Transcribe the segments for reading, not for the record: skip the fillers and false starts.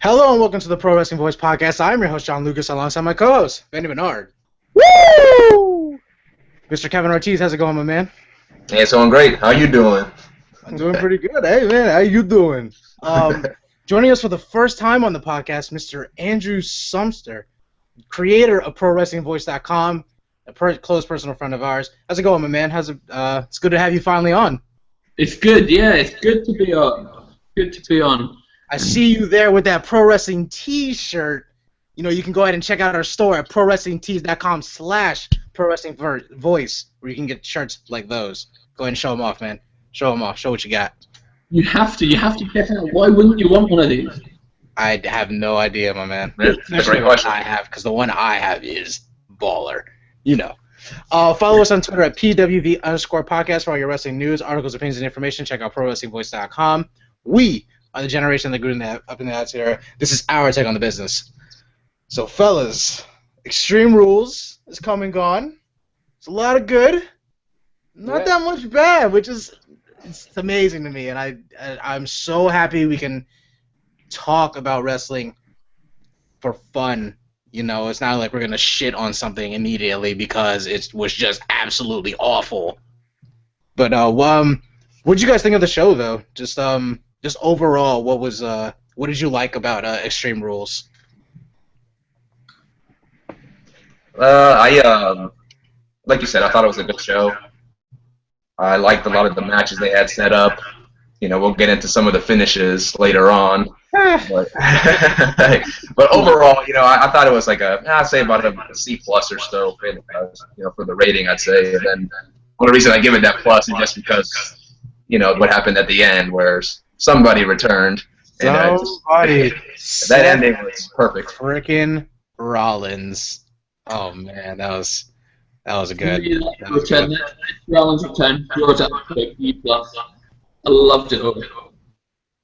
Hello and welcome to the Pro Wrestling Voice Podcast. I'm your host, John Lucas, alongside my co-host, Benny Bernard. Woo! Mr. Kevin Ortiz, how's it going, my man? Hey, it's going great. How you doing? I'm doing pretty good. Hey, man, how you doing? Joining us for the first time on the podcast, Mr. Andrew Sumpster, creator of ProWrestlingVoice.com, a close personal friend of ours. How's it going, my man? It's good to have you finally on. It's good, yeah. It's good to be on. Good to be on. I see you there with that Pro Wrestling T-shirt. You know, you can go ahead and check out our store at ProWrestlingTees.com/ProWrestlingVoice, where you can get shirts like those. Go ahead and show them off, man. Show them off. Show what you got. You have to check out. Why wouldn't you want one of these? I have no idea, my man. That's a great question. I have, because the one I have is baller. You know. Follow us on Twitter at PWV_podcast for all your wrestling news, articles, opinions, and information. Check out ProWrestlingVoice.com. We are the generation that grew up in the Attitude Era. This is our take on the business. So, fellas, Extreme Rules is come and gone. It's a lot of good, not that much bad, which is it's amazing to me, and I'm so happy we can talk about wrestling for fun. You know, it's not like we're gonna shit on something immediately because it was just absolutely awful. But what did you guys think of the show, though? Just overall, what did you like about Extreme Rules? Like you said, I thought it was a good show. I liked a lot of the matches they had set up. You know, we'll get into some of the finishes later on. but overall, you know, I thought it was like I'd say about a C+ or so. You know, for the rating, I'd say. And then one reason I give it that plus is just because, you know, what happened at the end, where somebody returned. And that ending was perfect. Frickin' Rollins. Oh man, that was good. Rollins returned. Yours up to B+. I loved it all.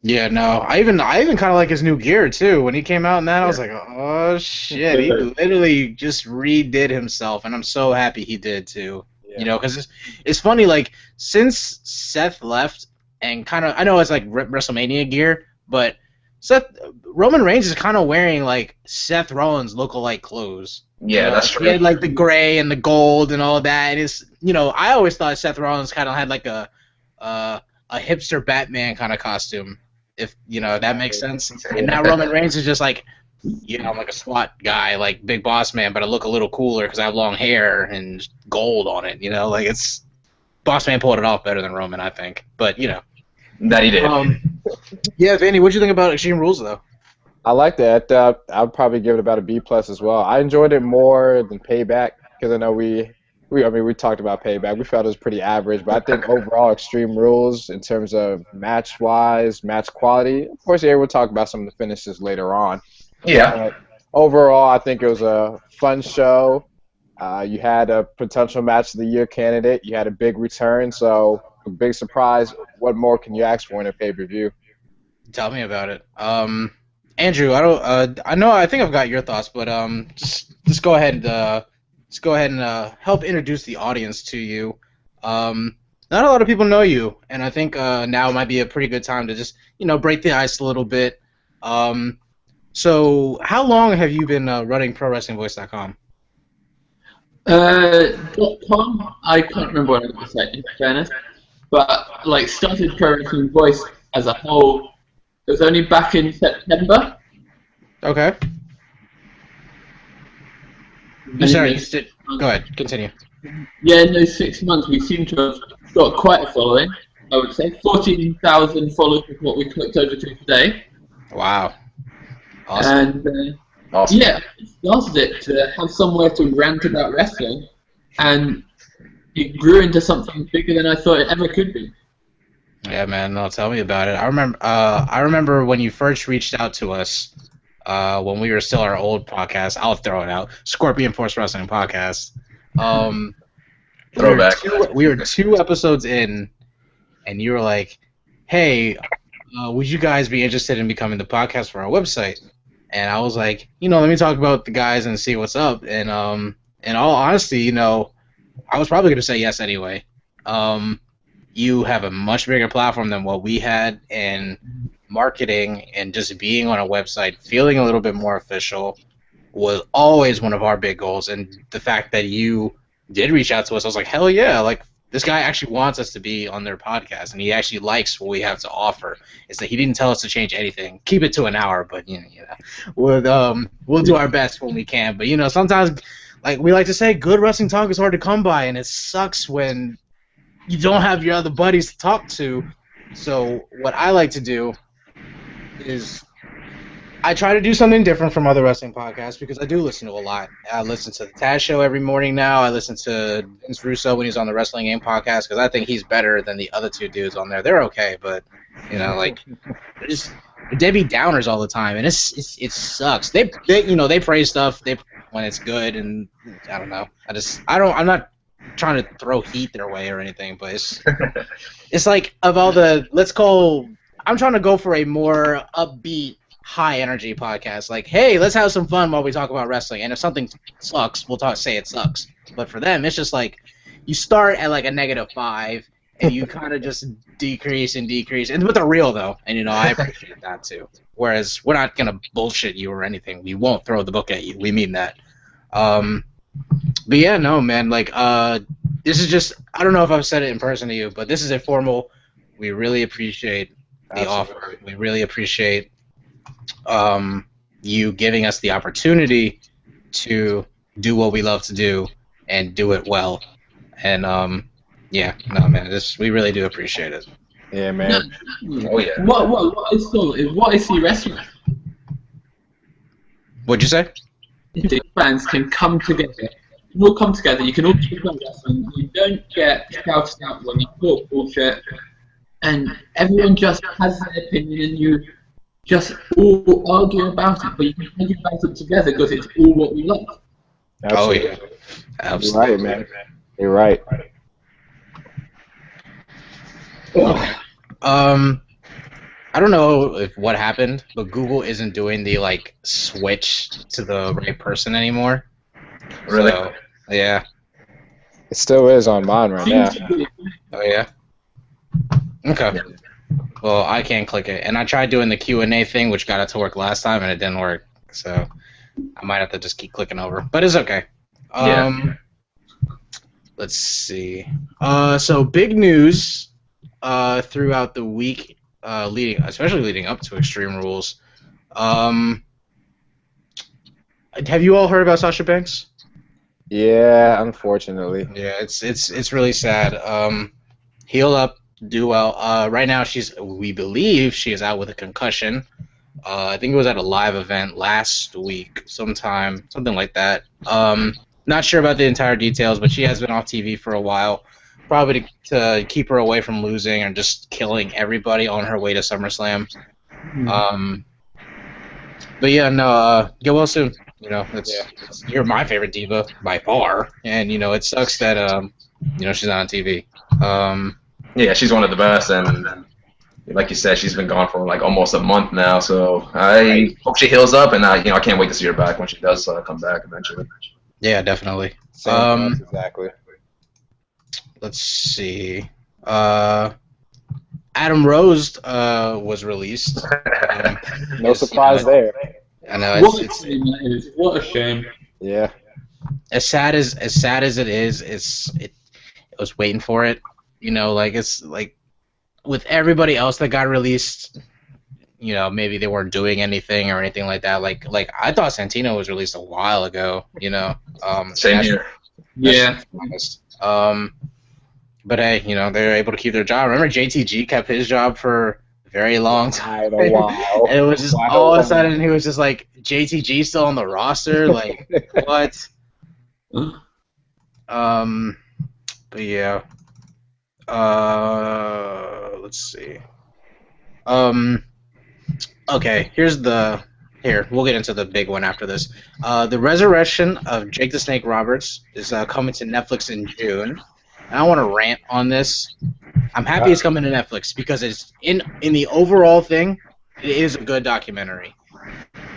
Yeah, no, I even kind of like his new gear too. When he came out in that, I was like, oh shit, he literally just redid himself, and I'm so happy he did too. Yeah. You know, because it's funny, like since Seth left, and kind of I know it's like WrestleMania gear, but Roman Reigns is kind of wearing like Seth Rollins lookalike clothes. Yeah, that's true. He had like the gray and the gold and all that, and it's I always thought Seth Rollins kind of had like a hipster Batman kind of costume, if that makes sense. And now Roman Reigns is just like, I'm like a SWAT guy, like Big Boss Man, but I look a little cooler because I have long hair and gold on it. Like it's Boss Man pulled it off better than Roman, I think. But that he did. Yeah, Vanny, what'd you think about Extreme Rules though? I liked it. I'd probably give it about a B+ as well. I enjoyed it more than Payback because I know we talked about Payback. We felt it was pretty average, but I think overall Extreme Rules in terms of match-wise, match quality. Of course, we'll talk about some of the finishes later on. Yeah. But overall, I think it was a fun show. You had a potential match of the year candidate. You had a big return, so a big surprise. What more can you ask for in a pay-per-view? Tell me about it. Andrew, I think I've got your thoughts, but just go ahead and help introduce the audience to you. Not a lot of people know you, and I think now might be a pretty good time to just break the ice a little bit. So how long have you been running ProWrestlingVoice.com? .com, I can't remember what it was in fairness, but started Pro Wrestling Voice as a whole. It was only back in September. Okay. Sorry, go ahead, continue. Yeah, in those 6 months, we seem to have got quite a following. I would say 14,000 followers is what we clicked over to today. Wow. Awesome. And awesome. yeah, it started it to have somewhere to rant about wrestling, and it grew into something bigger than I thought it ever could be. Yeah, man. No, tell me about it. I remember when you first reached out to us when we were still our old podcast. I'll throw it out. Scorpion Force Wrestling Podcast. Throwback. We were 2 episodes in, and you were like, "Hey, would you guys be interested in becoming the podcast for our website?" And I was like, let me talk about the guys and see what's up. And in all honesty, I was probably gonna say yes anyway. You have a much bigger platform than what we had, and marketing and just being on a website, feeling a little bit more official, was always one of our big goals. And the fact that you did reach out to us, I was like, hell yeah, like this guy actually wants us to be on their podcast, and he actually likes what we have to offer. It's that he didn't tell us to change anything. Keep it to an hour, but we'll do our best when we can. But sometimes, like we like to say, good wrestling talk is hard to come by, and it sucks when you don't have your other buddies to talk to. So what I like to do is I try to do something different from other wrestling podcasts because I do listen to a lot. I listen to the Taz Show every morning now. I listen to Vince Russo when he's on the Wrestling Game podcast because I think he's better than the other two dudes on there. They're okay, but like they're just Debbie Downers all the time, and it sucks. They praise stuff when it's good, and I don't know. I'm not trying to throw heat their way or anything, but it's like of all the I'm trying to go for a more upbeat, high energy podcast. Like, hey, let's have some fun while we talk about wrestling. And if something sucks, we'll say it sucks. But for them, it's just like you start at like a -5, and you kind of just decrease. And but they're real though, and I appreciate that too. Whereas we're not gonna bullshit you or anything. We won't throw the book at you. We mean that. But yeah, no, man. Like, this is just, I don't know if I've said it in person to you, but this is informal. We really appreciate the offer. We really appreciate you giving us the opportunity to do what we love to do and do it well. And yeah, no, man, we really do appreciate it. Yeah, man. Oh yeah. What is the wrestling? What'd you say? The fans can come together. You can all come together. You can all talk about wrestling. You don't get shouted out when you talk bullshit, and everyone just has their opinion, and you just all argue about it. But you can argue about it together because it's all what we love. Absolutely. Oh yeah, absolutely. You're right, man. You're right. I don't know what happened, but Google isn't doing the switch to the right person anymore. Really? So, yeah. It still is on mine right now. Oh yeah. Okay. Well, I can't click it, and I tried doing the Q&A thing, which got it to work last time, and it didn't work. So I might have to just keep clicking over, but it's okay. Yeah. Let's see. So big news throughout the week. Especially leading up to Extreme Rules. Have you all heard about Sasha Banks? Yeah, unfortunately. Yeah, it's really sad. Heal up, do well. Right now, we believe she is out with a concussion. I think it was at a live event last week, something like that. Not sure about the entire details, but she has been off TV for a while. Probably to keep her away from losing and just killing everybody on her way to SummerSlam. But yeah, no, get well soon. You're my favorite diva by far, and it sucks that she's not on TV. Yeah, she's one of the best, and like you said, she's been gone for almost a month now. So I hope she heals up, and I can't wait to see her back when she does come back eventually. Yeah, definitely. Exactly. Let's see. Adam Rose was released. No surprise there. I know. What a shame. Yeah. As sad as it is, I was waiting for it. It's like with everybody else that got released. Maybe they weren't doing anything or anything like that. Like I thought Santino was released a while ago. Same here. Yeah. But hey, they're able to keep their job. Remember, JTG kept his job for a very long time. A while. And it was just all of a sudden he was just like, JTG still on the roster? Like, what? But yeah. Let's see. Okay, Here, we'll get into the big one after this. The Resurrection of Jake the Snake Roberts is coming to Netflix in June. And I want to rant on this. I'm happy it's coming to Netflix because it's in the overall thing, it is a good documentary.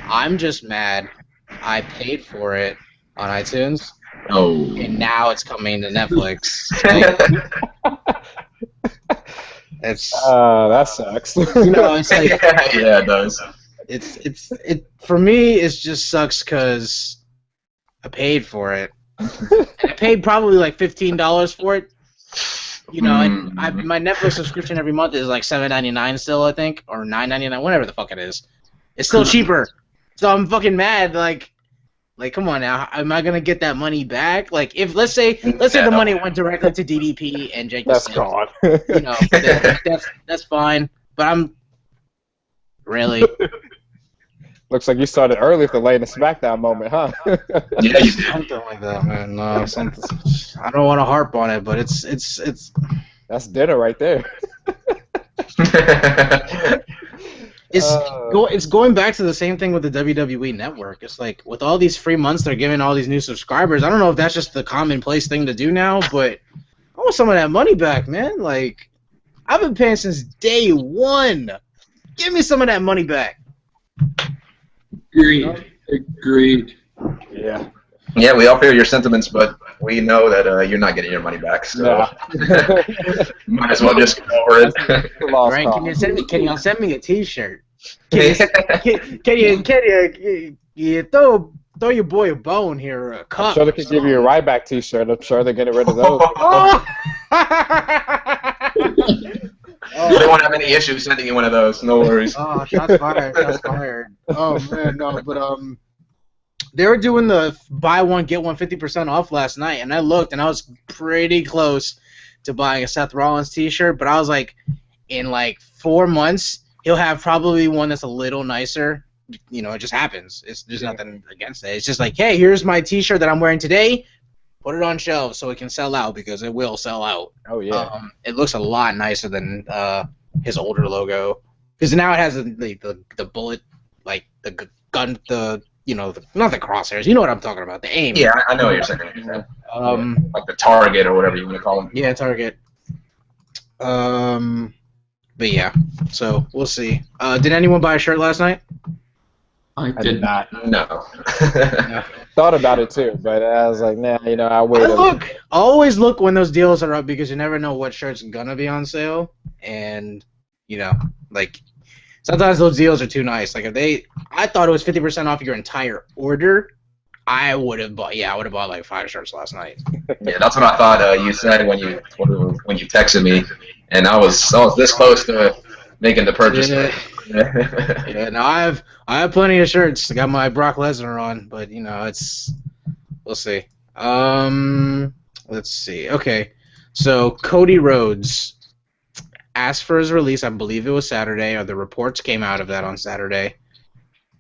I'm just mad I paid for it on iTunes. Oh. And now it's coming to Netflix. It's that sucks. it's like yeah, it does. it for me. It just sucks because I paid for it. I paid probably like $15 for it. And my Netflix subscription every month is like $7.99 still, I think, or $9.99, whatever the fuck it is. It's still cheaper, so I'm fucking mad. Like, come on now, am I gonna get that money back? Like, if let's say the money went directly to DDP and Jake, That's gone. that's fine. But I'm really. Looks like you started early for the late in the SmackDown moment, huh? Yeah, you did. Something like that, man. No, I don't want to harp on it, but it's. That's dinner right there. It's going back to the same thing with the WWE Network. It's like with all these free months they're giving all these new subscribers. I don't know if that's just the commonplace thing to do now, but I want some of that money back, man. Like, I've been paying since day one. Give me some of that money back. Agreed. Yeah. Yeah, we all feel your sentiments, but we know that you're not getting your money back. So might as well just go over it. Right? Can you send me a T-shirt? Can you throw your boy a bone here or a cup? I'm sure they could give you a Ryback T-shirt. I'm sure they're getting rid of those. They won't have any issues sending you one of those. No worries. Oh, shots fired! Shots fired! Oh man, no, but they were doing the buy one get one 50% off last night, and I looked, and I was pretty close to buying a Seth Rollins T-shirt, but I was like, in like 4 months, he'll have probably one that's a little nicer. It just happens. There's nothing against it. It's just like, hey, here's my T-shirt that I'm wearing today. Put it on shelves so it can sell out because it will sell out. Oh yeah. It looks a lot nicer than his older logo because now it has the bullet, like the gun, not the crosshairs. You know what I'm talking about? The aim. Yeah, I know what you're saying. Like the target or whatever you want to call them. Yeah, target. But yeah, so we'll see. Did anyone buy a shirt last night? I did not. No. Thought about it too, but I was like, nah, I'll wait. I always look when those deals are up because you never know what shirt's gonna be on sale, and like sometimes those deals are too nice. Like I thought it was 50% off your entire order. I would have bought like 5 shirts last night. Yeah, that's what I thought you said when you texted me, and I was this close to making the purchase. Yeah, no, I have plenty of shirts. I got my Brock Lesnar on, but we'll see. Let's see. Okay, so Cody Rhodes asked for his release. I believe it was Saturday, or the reports came out of that on Saturday,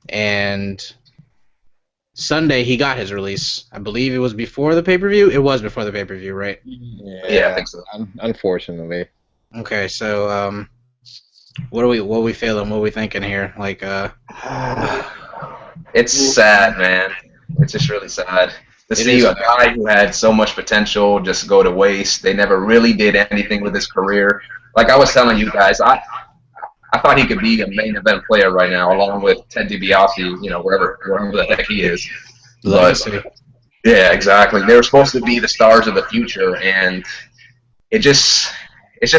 and Sunday he got his release. I believe it was before the pay-per-view. It was before the pay-per-view, right? Yeah, I think so. Unfortunately. Okay, so what are we feeling? What are we thinking here? Like, it's sad, man. It's just really sad to see a guy who had so much potential just go to waste. They never really did anything with his career. Like I was telling you guys, I thought he could be a main event player right now, along with Ted DiBiase, wherever the heck he is. But, yeah, exactly. They were supposed to be the stars of the future, and it's just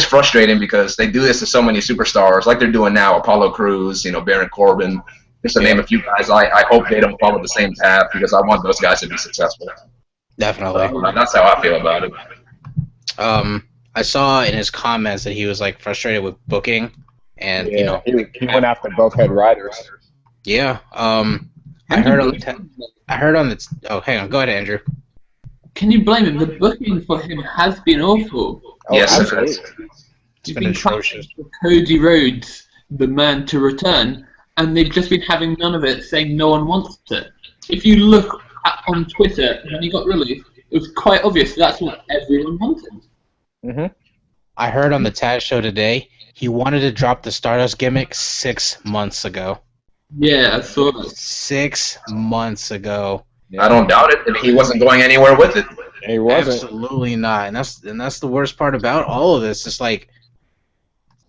frustrating because they do this to so many superstars, like they're doing now. Apollo Crews, Baron Corbin, just to name a few guys. I hope they don't follow the same path because I want those guys to be successful. Definitely. That's how I feel about it. I saw in his comments that he was like frustrated with booking, and he went after both head writers. Yeah. I heard on the. Oh, hang on. Go ahead, Andrew. Can you blame him? The booking for him has been awful. Yes, absolutely. It's been atrocious. For Cody Rhodes, the man to return, and they've just been having none of it, saying no one wants it. If you look on Twitter when he got released, it was quite obvious that's what everyone wanted. Mm-hmm. I heard on the Taz show today he wanted to drop the Stardust gimmick 6 months ago. Yeah, I saw that. 6 months ago. I don't doubt it. He wasn't going anywhere with it. He wasn't. Absolutely not. And that's the worst part about all of this. It's like,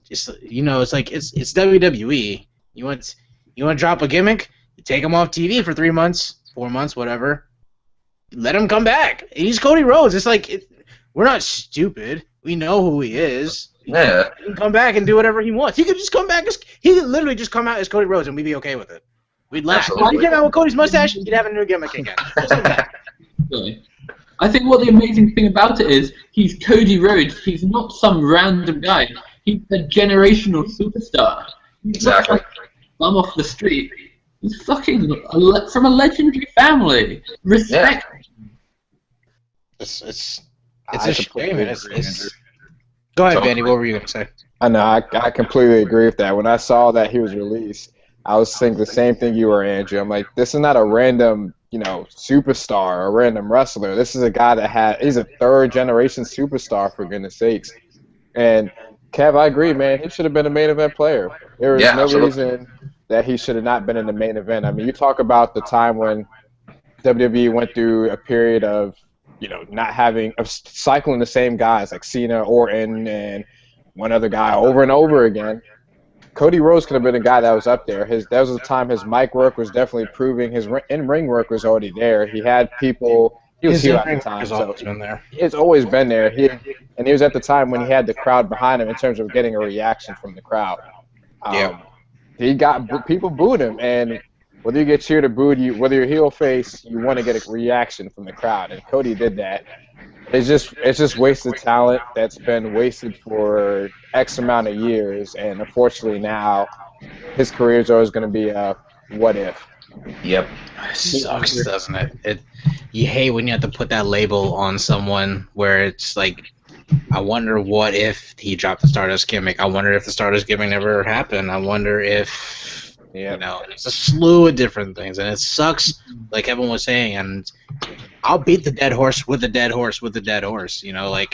it's WWE. You want to drop a gimmick? You take him off TV for 3 months, 4 months, whatever. Let him come back. He's Cody Rhodes. It's like we're not stupid. We know who he is. Yeah. He can come back and do whatever he wants. He could just come back he could literally just come out as Cody Rhodes and we'd be okay with it. We'd laugh. Absolutely. If he came out with Cody's mustache, he'd have a new gimmick again. Really. I think what the amazing thing about it is he's Cody Rhodes. He's not some random guy. He's a generational superstar. He's Exactly. not some bum off the street. He's fucking from a legendary family. Respect. It's I a shame. completely It's, agree, it's... Go ahead, Vandy. What were you going to say? I know, I completely agree with that. When I saw that he was released, I was thinking the same thing you were, Andrew. I'm like, this is not a random, superstar or a random wrestler. This is a guy he's a third-generation superstar, for goodness sakes. And, Kev, I agree, man. He should have been a main event player. There was no reason that he should have not been in the main event. I mean, you talk about the time when WWE went through a period of, of cycling the same guys like Cena, Orton, and one other guy over and over again. Cody Rhodes could have been a guy that was up there. That was the time his mic work was definitely proving. His in-ring work was already there. He had people. He was here at the time. Always been there. It's always been there. He was at the time when he had the crowd behind him in terms of getting a reaction from the crowd. He got people booed him, and whether you get cheered or booed, whether you're heel or face, you want to get a reaction from the crowd, and Cody did that. It's just wasted talent that's been wasted for X amount of years, and unfortunately now his career is always going to be a what if. Yep. It sucks, doesn't it? You hate when you have to put that label on someone where it's like, I wonder what if he dropped the Stardust gimmick. I wonder if the Stardust gimmick never happened. I wonder if, it's a slew of different things, and it sucks, like Evan was saying, and I'll beat the dead horse with the dead horse with the dead horse. The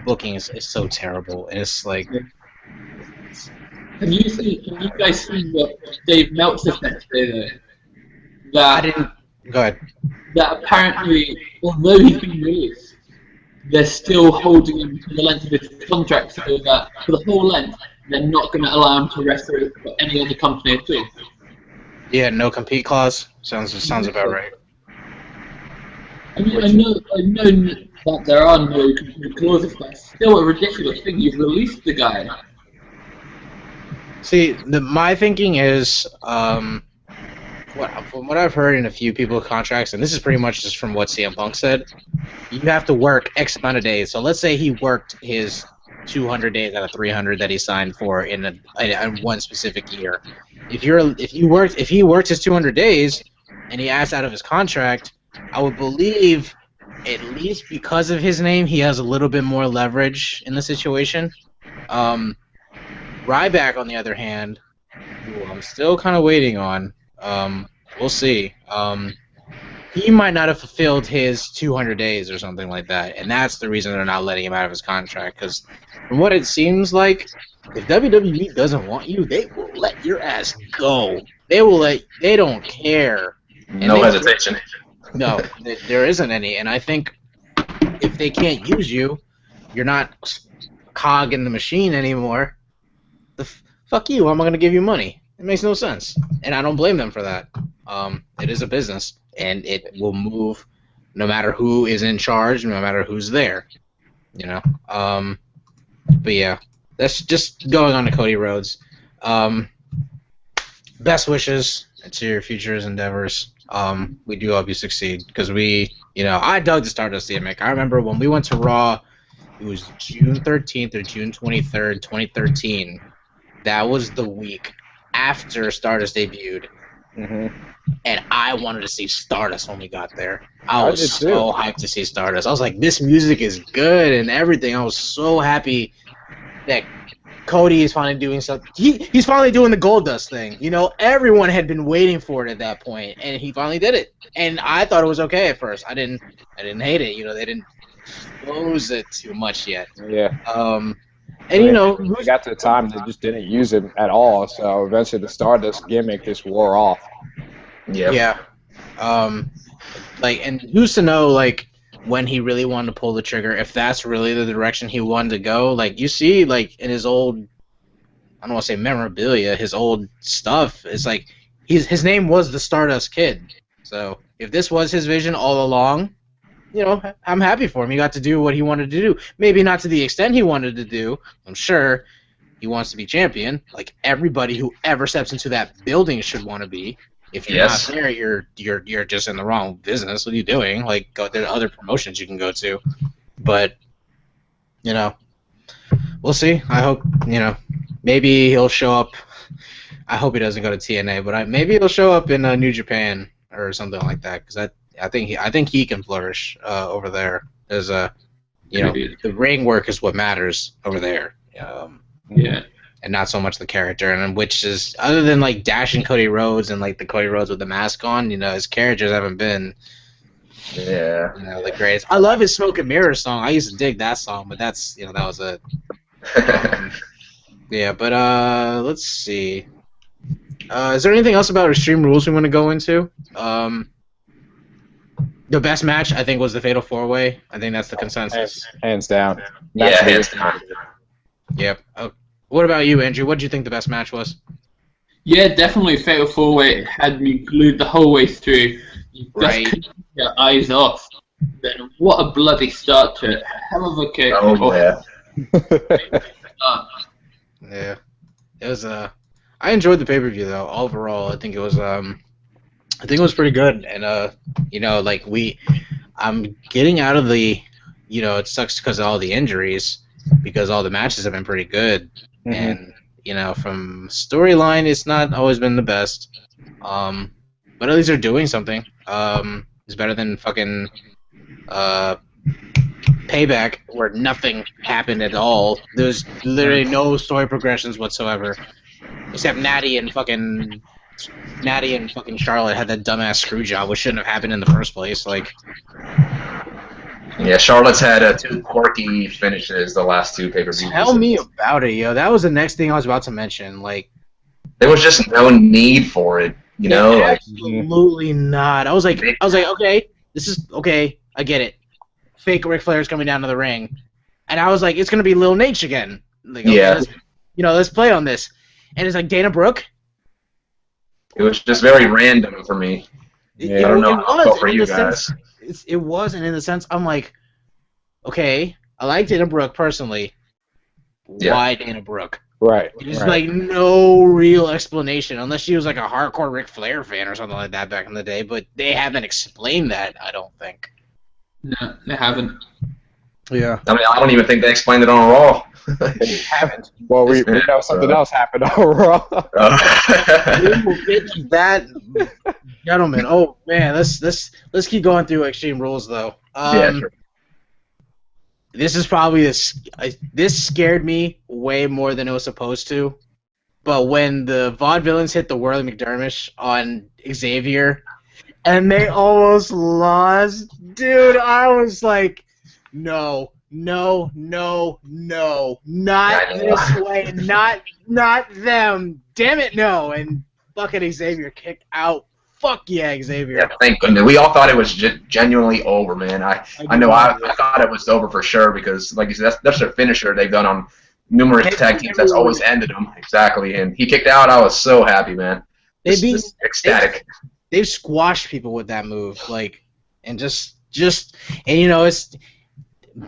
booking is so terrible, and it's like. Have you guys seen what Dave Meltzer said today, though? I didn't. Go ahead. That apparently, although he's been released, they're still holding him to the length of his contract, so that for the whole length, they're not going to allow him to wrestle for any other company at all. Yeah, no compete clause. Sounds about right. I mean, I know that there are no compete clauses, but it's still a ridiculous thing. You've released the guy. See, my thinking is, from what I've heard in a few people's contracts, and this is pretty much just from what CM Punk said, you have to work X amount of days. So let's say he worked his 200 days out of 300 that he signed for in one specific year. If he worked his 200 days and he asked out of his contract, I would believe, at least because of his name, he has a little bit more leverage in the situation. Ryback, on the other hand, who I'm still kind of waiting on. We'll see. He might not have fulfilled his 200 days or something like that, and that's the reason they're not letting him out of his contract. Because from what it seems like, if WWE doesn't want you, they will let your ass go. They don't care. No hesitation. No, there isn't any. And I think if they can't use you, you're not a cog in the machine anymore. Fuck you, I'm going to give you money. It makes no sense. And I don't blame them for that. It is a business, and it will move no matter who is in charge, no matter who's there. But yeah, that's just going on to Cody Rhodes. Best wishes to your future endeavors. We do hope you succeed, because I dug the Stardust gimmick. I remember when we went to Raw, it was June 13th or June 23rd, 2013. That was the week after Stardust debuted. Mm-hmm. And I wanted to see Stardust when we got there. I was so hyped to see Stardust. I was like, this music is good and everything. I was so happy that Cody is finally doing something. He's finally doing the Goldust thing. Everyone had been waiting for it at that point, and he finally did it. And I thought it was okay at first. I didn't hate it. They didn't expose it too much yet. Yeah. And we got to the time they just didn't use it at all. So eventually the Stardust gimmick just wore off. Yeah. And who's to know, when he really wanted to pull the trigger, if that's really the direction he wanted to go. You see, in his old, I don't want to say memorabilia, his old stuff, it's his name was the Stardust Kid. So if this was his vision all along, I'm happy for him. He got to do what he wanted to do. Maybe not to the extent he wanted to do. I'm sure he wants to be champion, like everybody who ever steps into that building should want to be. If you're not there, you're just in the wrong business. What are you doing? Like, there are other promotions you can go to. But we'll see. I hope maybe he'll show up. I hope he doesn't go to TNA, but maybe he'll show up in New Japan or something like that, because I think he can flourish over there. There's the ring work is what matters over there. And not so much the character, and which is, other than like dashing Cody Rhodes and like the Cody Rhodes with the mask on, his characters haven't been the greatest. I love his Smoke and Mirrors song. I used to dig that song, but that's that was it. But let's see. Is there anything else about Extreme Rules we want to go into? The best match, I think, was the Fatal 4-Way. I think that's the consensus. Hands down. Hands down. Yep. What about you, Andrew? What did you think the best match was? Yeah, definitely Fatal 4-Way. It had me glued the whole way through. You just couldn't take your eyes off. Then what a bloody start to it. Hell of a kick. Oh, yeah. Yeah. It was I enjoyed the pay-per-view though. Overall, I think it was pretty good, and I'm getting out of the it sucks because of all the injuries, because all the matches have been pretty good. And from storyline, it's not always been the best, but at least they're doing something. It's better than fucking Payback, where nothing happened at all. There's literally no story progressions whatsoever, except Natty and fucking Charlotte had that dumbass screw job, which shouldn't have happened in the first place. Like, yeah, Charlotte's had 2 quirky finishes the last 2 pay-per-views. Tell me about it, yo. That was the next thing I was about to mention. Like, there was just no need for it, Absolutely not. I was like, okay, this is okay. I get it. Fake Ric Flair's coming down to the ring, and I was like, it's gonna be Lil Nate again. Like, okay, let's play on this. And it's like Dana Brooke. It was just very random for me. I don't know how it felt for you guys. It was, and in the sense, I'm like, okay, I like Dana Brooke personally. Why Dana Brooke? Right. There's like no real explanation, unless she was like a hardcore Ric Flair fan or something like that back in the day. But they haven't explained that, I don't think. No, they haven't. Yeah. I mean, I don't even think they explained it on Raw. They haven't. Well, we know something else happened on Raw. We will get to that, gentlemen. Oh man, let's keep going through Extreme Rules though. Sure. This is probably this scared me way more than it was supposed to. But when the Vaudevillains hit the Whirly McDermott on Xavier, and they almost lost, dude, I was like, no, not this way, not them, damn it, no, and fucking Xavier kicked out. Fuck yeah, Xavier. Yeah, thank goodness. We all thought it was genuinely over, man. I thought it was over for sure, because, like you said, that's their finisher they've done on numerous tag teams. That's always ended them. Exactly, and he kicked out. I was so happy, man. Just ecstatic. They've squashed people with that move, like, and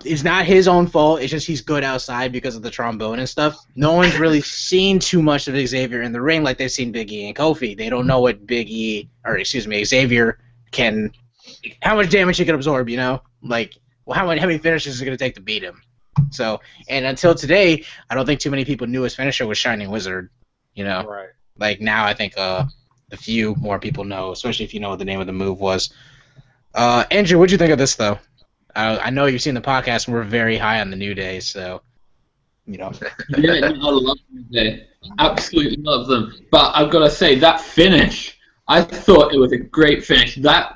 it's not his own fault. It's just he's good outside because of the trombone and stuff. No one's really seen too much of Xavier in the ring like they've seen Big E and Kofi. They don't know what Xavier can, how much damage he can absorb. Like, well, how many finishes is it going to take to beat him? So, and until today, I don't think too many people knew his finisher was Shining Wizard. Right. Like, now I think a few more people know, especially if you know what the name of the move was. Andrew, what'd you think of this, though? I know you've seen the podcast, and we're very high on the New Day, so, Yeah, I love New Day. Absolutely love them. But I've got to say, that finish, I thought it was a great finish. That,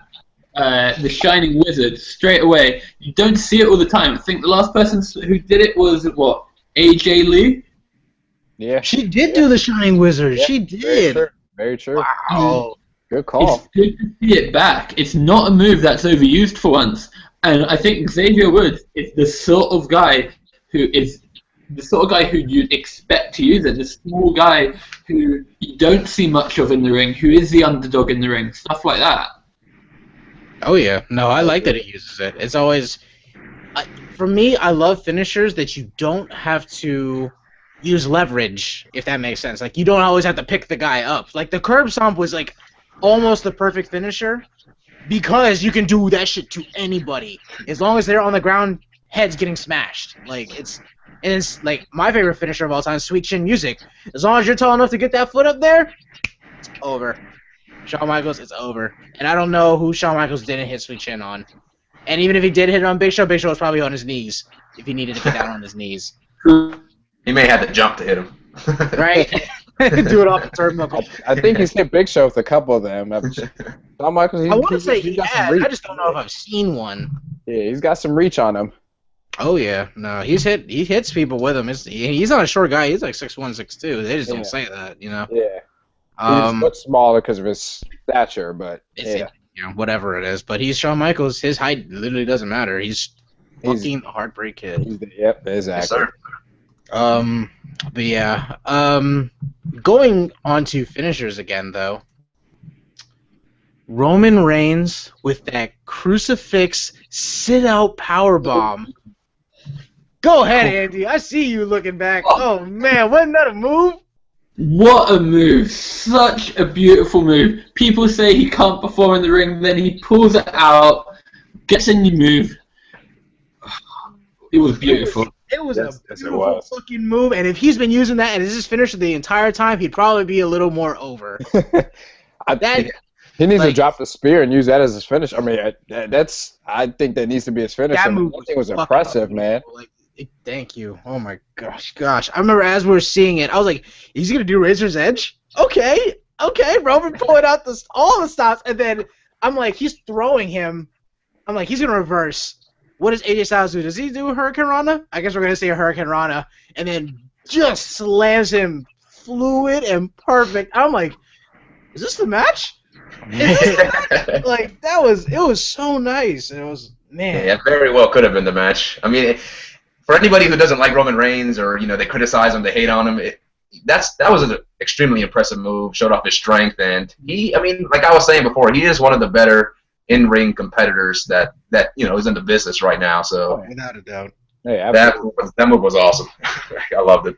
the Shining Wizard, straight away, you don't see it all the time. I think the last person who did it was, AJ Lee? Yeah. She did do the Shining Wizard. Yeah, she did. Very true. Wow. Good call. It's good to see it back. It's not a move that's overused for once. And I think Xavier Woods is the sort of guy who you'd expect to use it. The small guy who you don't see much of in the ring, who is the underdog in the ring, stuff like that. Oh yeah, no, I like that he uses it. It's always, for me, I love finishers that you don't have to use leverage, if that makes sense. Like you don't always have to pick the guy up. Like the curb stomp was like almost the perfect finisher because you can do that shit to anybody as long as they're on the ground, heads getting smashed. Like it's like my favorite finisher of all time, Sweet Chin Music. As long as you're tall enough to get that foot up there, it's over. Shawn Michaels, it's over. And I don't know who Shawn Michaels didn't hit Sweet Chin on. And even if he did hit it on Big Show was probably on his knees if he needed to get down on his knees. He may have to jump to hit him. Right? Do it off the turnbuckle. I think he's hit Big Show with a couple of them. Shawn Michaels, I want to say he got some has. reach. I just don't know if I've seen one. Yeah, he's got some reach on him. Oh yeah, no, he hits people with him. He's not a short guy. He's like 6'1", 6'2". They just don't say that, you know. Yeah. He's much smaller because of his stature, but whatever it is. But he's Shawn Michaels. His height literally doesn't matter. He's fucking a Heartbreak Kid. Yep, exactly. Yes, But yeah. Going on to finishers again though. Roman Reigns with that crucifix sit-out powerbomb. Go ahead, Andy. I see you looking back. Oh man, wasn't that a move? What a move. Such a beautiful move. People say he can't perform in the ring, then he pulls it out, gets a new move. It was beautiful. It was a beautiful fucking move, and if he's been using that and it's his finisher the entire time, he'd probably be a little more over. He needs to drop the spear and use that as his finish. I mean, I think that needs to be his finish. That move was impressive, man. Like, thank you. Oh my gosh. I remember as we were seeing it, I was like, he's going to do Razor's Edge? Okay. Roman pulling out all the stops, and then I'm like, he's throwing him. I'm like, he's going to reverse. What does AJ Styles do? Does he do a Hurricane Rana? I guess we're going to say a Hurricane Rana, and then just slams him fluid and perfect. I'm like, is this the match? Like, it was so nice. It was, man. Yeah, very well could have been the match. I mean, for anybody who doesn't like Roman Reigns or, they criticize him, they hate on him, that was an extremely impressive move, showed off his strength, and like I was saying before, he is one of the better in-ring competitors that is in the business right now. So without a doubt. Yeah, that move was awesome. I loved it.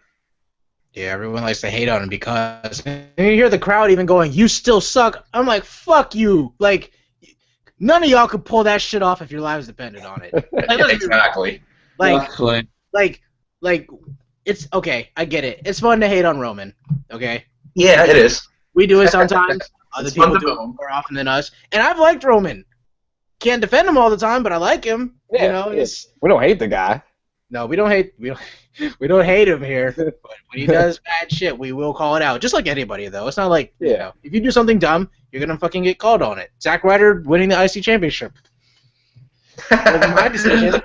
Yeah, everyone likes to hate on him because and you hear the crowd even going, "You still suck." I'm like, "Fuck you!" Like, none of y'all could pull that shit off if your lives depended on it. Like, exactly. Like, it's okay. I get it. It's fun to hate on Roman. Okay. Yeah, it is. We do it sometimes. Other people do it more often than us. And I've liked Roman. Can't defend him all the time, but I like him. Yeah, we don't hate the guy. No, we don't hate him here. But when he does bad shit, we will call it out. Just like anybody, though. It's not like, if you do something dumb, you're going to fucking get called on it. Zack Ryder winning the IC Championship. My decision.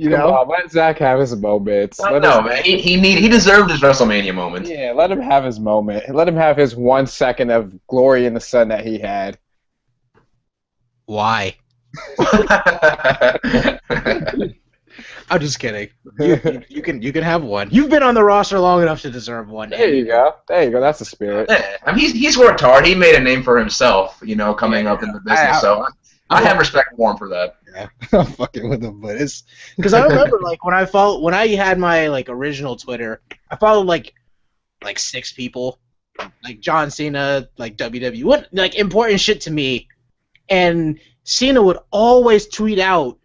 Let Zack have his moments. No, man. He deserved his WrestleMania moment. Yeah, let him have his moment. Let him have his 1 second of glory in the sun that he had. Why? I'm just kidding. You can have one. You've been on the roster long enough to deserve one. There you go. That's the spirit. Yeah. I mean, he's worked hard. He made a name for himself, coming up in the business. So I have respect for him for that. Yeah, I'm fucking with him, but it's because I remember when I had my original Twitter, I followed like 6 people, like John Cena, like WWE, important shit to me, and Cena would always tweet out,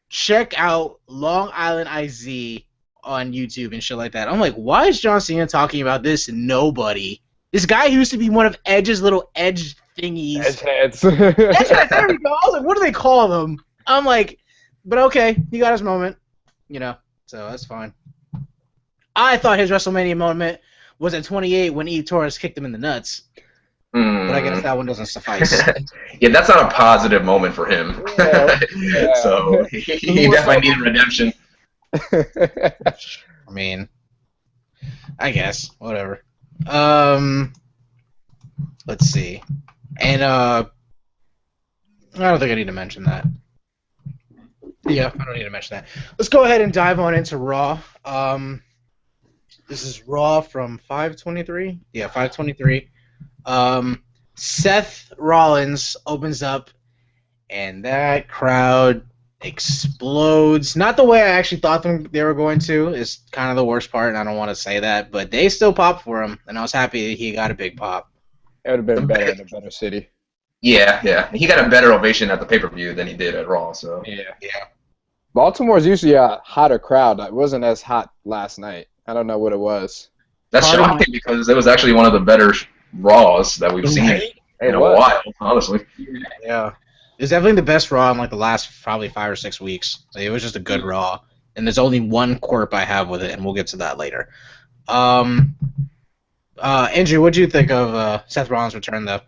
check out Long Island IZ on YouTube and shit like that. I'm like, why is John Cena talking about this? Nobody. This guy who used to be one of Edge's little Edge thingies. Edge heads. Edge heads, there we go. I was like, what do they call them? I'm like, but okay, he got his moment, so that's fine. I thought his WrestleMania moment was at 28 when Eve Torres kicked him in the nuts. But I guess that one doesn't suffice. Yeah, that's not a positive moment for him. Yeah. So he definitely needed redemption. I mean, I guess. Whatever. Let's see. And I don't think I need to mention that. Yeah, I don't need to mention that. Let's go ahead and dive on into Raw. This is Raw from 5/23. Yeah, 5/23. Seth Rollins opens up and that crowd explodes. Not the way I actually thought they were going to. Is kind of the worst part, and I don't want to say that, but they still popped for him, and I was happy he got a big pop. It would have been better in a better city. Yeah. He got a better ovation at the pay-per-view than he did at Raw. So Yeah. Baltimore's usually a hotter crowd. It wasn't as hot last night. I don't know what it was. that's shocking because it was actually one of the better Raws that we've seen in a while, honestly. Yeah. It's definitely the best Raw in like the last probably 5 or 6 weeks. Like, it was just a good Raw, and there's only one quirk I have with it, and we'll get to that later. Andrew, what do you think of Seth Rollins' return, though?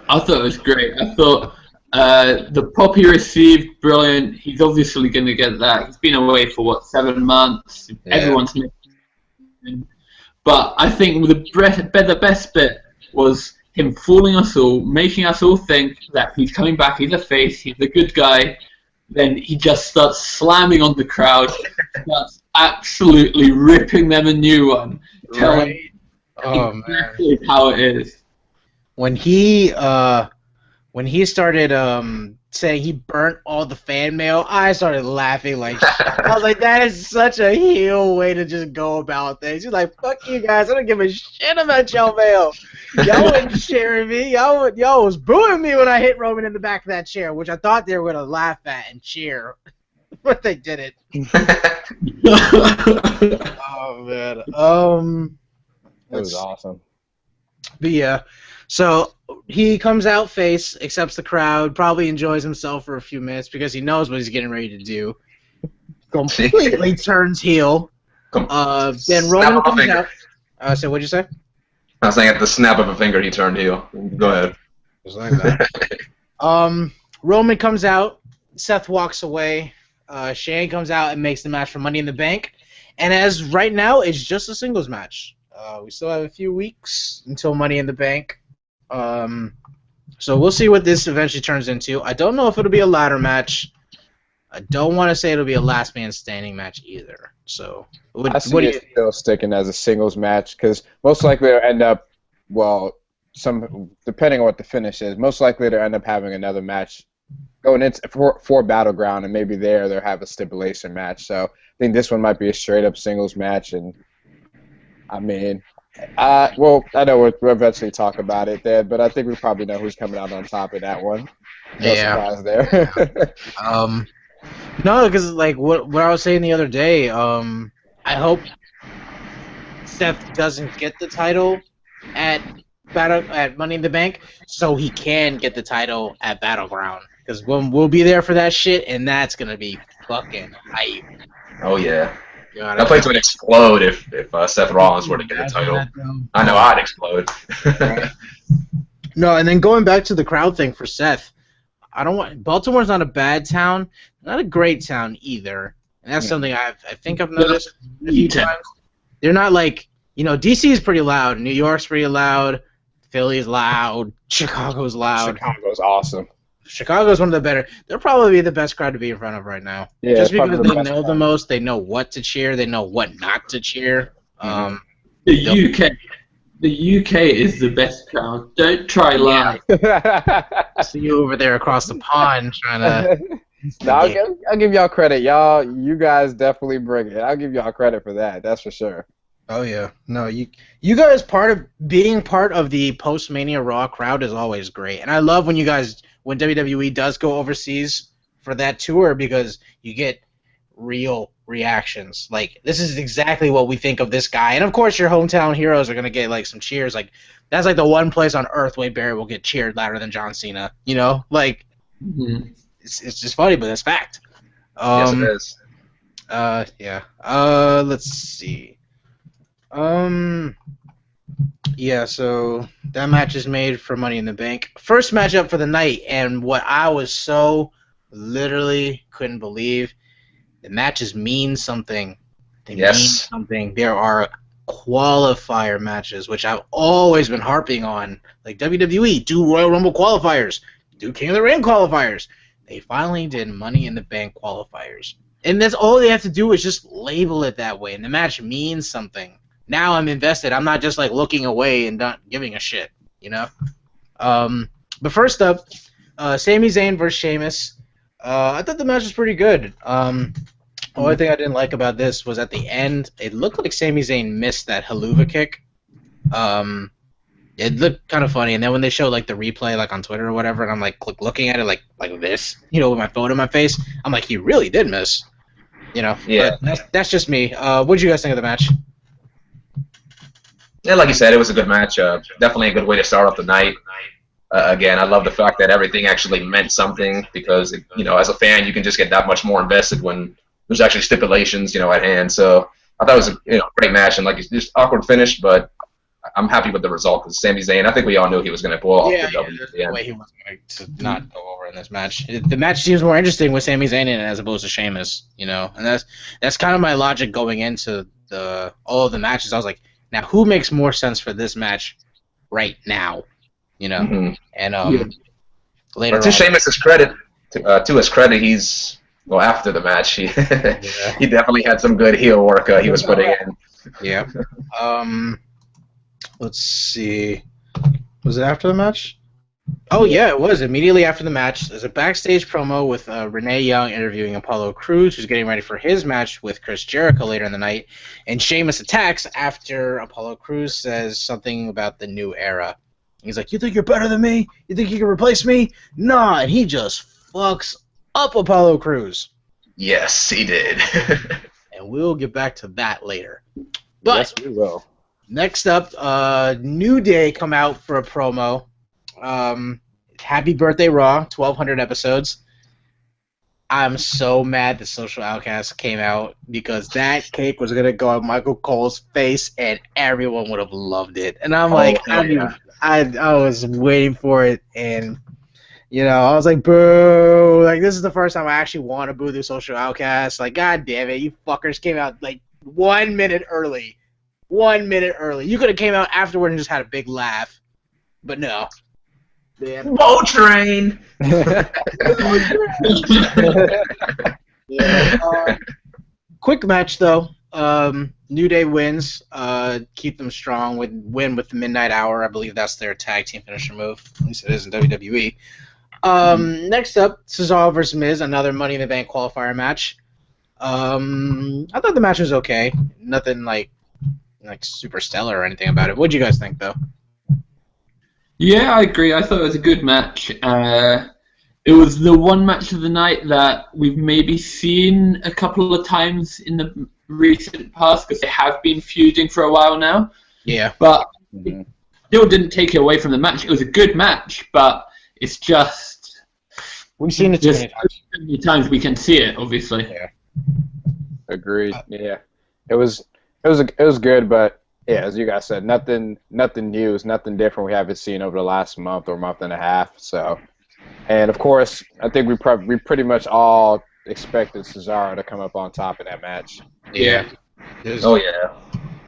I thought it was great. I thought the pop he received, brilliant. He's obviously going to get that. He's been away for, 7 months? Yeah. Everyone's missing him. But I think the best bit was him fooling us all, making us all think that he's coming back, he's a face, he's a good guy. Then he just starts slamming on the crowd, starts absolutely ripping them a new one, telling exactly how it is. When he started saying he burnt all the fan mail, I started laughing like I was like, that is such a heel way to just go about things. He's like, fuck you guys, I don't give a shit about y'all mail. Y'all wasn't cheering me. Y'all was booing me when I hit Roman in the back of that chair, which I thought they were gonna laugh at and cheer. But they didn't. Oh man. It was awesome. But yeah. So he comes out face, accepts the crowd, probably enjoys himself for a few minutes because he knows what he's getting ready to do. Completely turns heel. Then Roman comes out. So what'd you say? I was saying at the snap of a finger he turned heel. Go ahead. Just like that. Roman comes out. Seth walks away. Shane comes out and makes the match for Money in the Bank. And as right now, it's just a singles match. We still have a few weeks until Money in the Bank. So we'll see what this eventually turns into. I don't know if it'll be a ladder match. I don't want to say it'll be a last man standing match either. So I see it still sticking as a singles match because most likely they'll end up, depending on what the finish is, most likely they'll end up having another match going into for Battleground, and maybe they'll have a stipulation match. So I think this one might be a straight up singles match, and I mean, I know we'll eventually talk about it there, but I think we probably know who's coming out on top of that one. No surprise there. No, because like what I was saying the other day, I hope Seth doesn't get the title at Money in the Bank, so he can get the title at Battleground. Because we'll be there for that shit, and that's gonna be fucking hype. Oh yeah. That place would explode if Seth Rollins were to get the title. I know I'd explode. Right. No, and then going back to the crowd thing for Seth, Baltimore's not a bad town, not a great town either, and that's something I think I've noticed a few times. They're not like, DC is pretty loud, New York's pretty loud, Philly's loud, Chicago's loud. Chicago's awesome. Chicago's one of the better. They'll probably be the best crowd to be in front of right now. Yeah, just because they know the most, they know what to cheer, they know what not to cheer. The UK is the best crowd. Don't try lying. See you over there across the pond trying to. No, I'll give y'all credit, you guys definitely bring it. I'll give y'all credit for that. That's for sure. Oh yeah, no, you guys being part of the post-Mania Raw crowd is always great, and I love when WWE does go overseas for that tour because you get real reactions. Like, this is exactly what we think of this guy, and of course your hometown heroes are gonna get like some cheers. Like, that's like the one place on earth Wade Barrett will get cheered louder than John Cena. Like it's just funny, but it's fact. Yes, it is. Yeah. Let's see. Yeah, so that match is made for Money in the Bank. First matchup for the night, and what I was so literally couldn't believe, the matches mean something. They mean something. There are qualifier matches, which I've always been harping on. Like WWE, do Royal Rumble qualifiers, do King of the Ring qualifiers. They finally did Money in the Bank qualifiers. And that's all they have to do is just label it that way, and the match means something. Now I'm invested. I'm not just like looking away and not giving a shit, But first up, Sami Zayn versus Sheamus. I thought the match was pretty good. Only thing I didn't like about this was at the end, it looked like Sami Zayn missed that haluva kick. It looked kind of funny, and then when they showed like the replay, like on Twitter or whatever, and I'm like looking at it like this, with my phone in my face, I'm like, he really did miss, Yeah. But that's just me. What did you guys think of the match? Yeah, like you said, it was a good match. Definitely a good way to start off the night. Again, I love the fact that everything actually meant something because, as a fan, you can just get that much more invested when there's actually stipulations, at hand. So I thought it was a great match, and like it's just awkward finish, but I'm happy with the result because Sami Zayn, I think we all knew he was going to pull off the W. There's no way he wasn't going to not go over in this match. The match seems more interesting with Sami Zayn in it as opposed to Sheamus, and that's kind of my logic going into all of the matches. I was like, now who makes more sense for this match right now, And later to on, Sheamus' credit, to his credit, he's after the match, he he definitely had some good heel work he was putting in. Yeah. Let's see. Was it after the match? Oh, yeah, it was. Immediately after the match, there's a backstage promo with Renee Young interviewing Apollo Crews, who's getting ready for his match with Chris Jericho later in the night. And Sheamus attacks after Apollo Crews says something about the new era. He's like, you think you're better than me? You think you can replace me? Nah, and he just fucks up Apollo Crews. Yes, he did. And we'll get back to that later. But yes, we will. Next up, New Day come out for a promo. Happy Birthday Raw, 1,200 episodes. I'm so mad that Social Outcast came out because that cake was going to go on Michael Cole's face and everyone would have loved it. And I'm I was waiting for it and, I was like, boo. Like, this is the first time I actually want to boo the Social Outcast. Like, god damn it, you fuckers came out like 1 minute early. 1 minute early. You could have came out afterward and just had a big laugh, but no. Bow Train. Quick match though. New Day wins. Keep them strong. Win with the Midnight Hour. I believe that's their tag team finisher move. At least it is in WWE. Next up, Cesaro versus Miz. Another Money in the Bank qualifier match. I thought the match was okay. Nothing like super stellar or anything about it. What do you guys think, though? Yeah, I agree. I thought it was a good match. It was the one match of the night that we've maybe seen a couple of times in the recent past because they have been feuding for a while now. Yeah. But it still didn't take it away from the match. It was a good match, but it's just... We've seen it too many times we can see it, obviously. Yeah. Agreed. Yeah. It was good, but yeah, as you guys said, nothing new, nothing different we haven't seen over the last month or month and a half. So, and of course, I think we pretty much all expected Cesaro to come up on top of that match. Yeah. Oh yeah.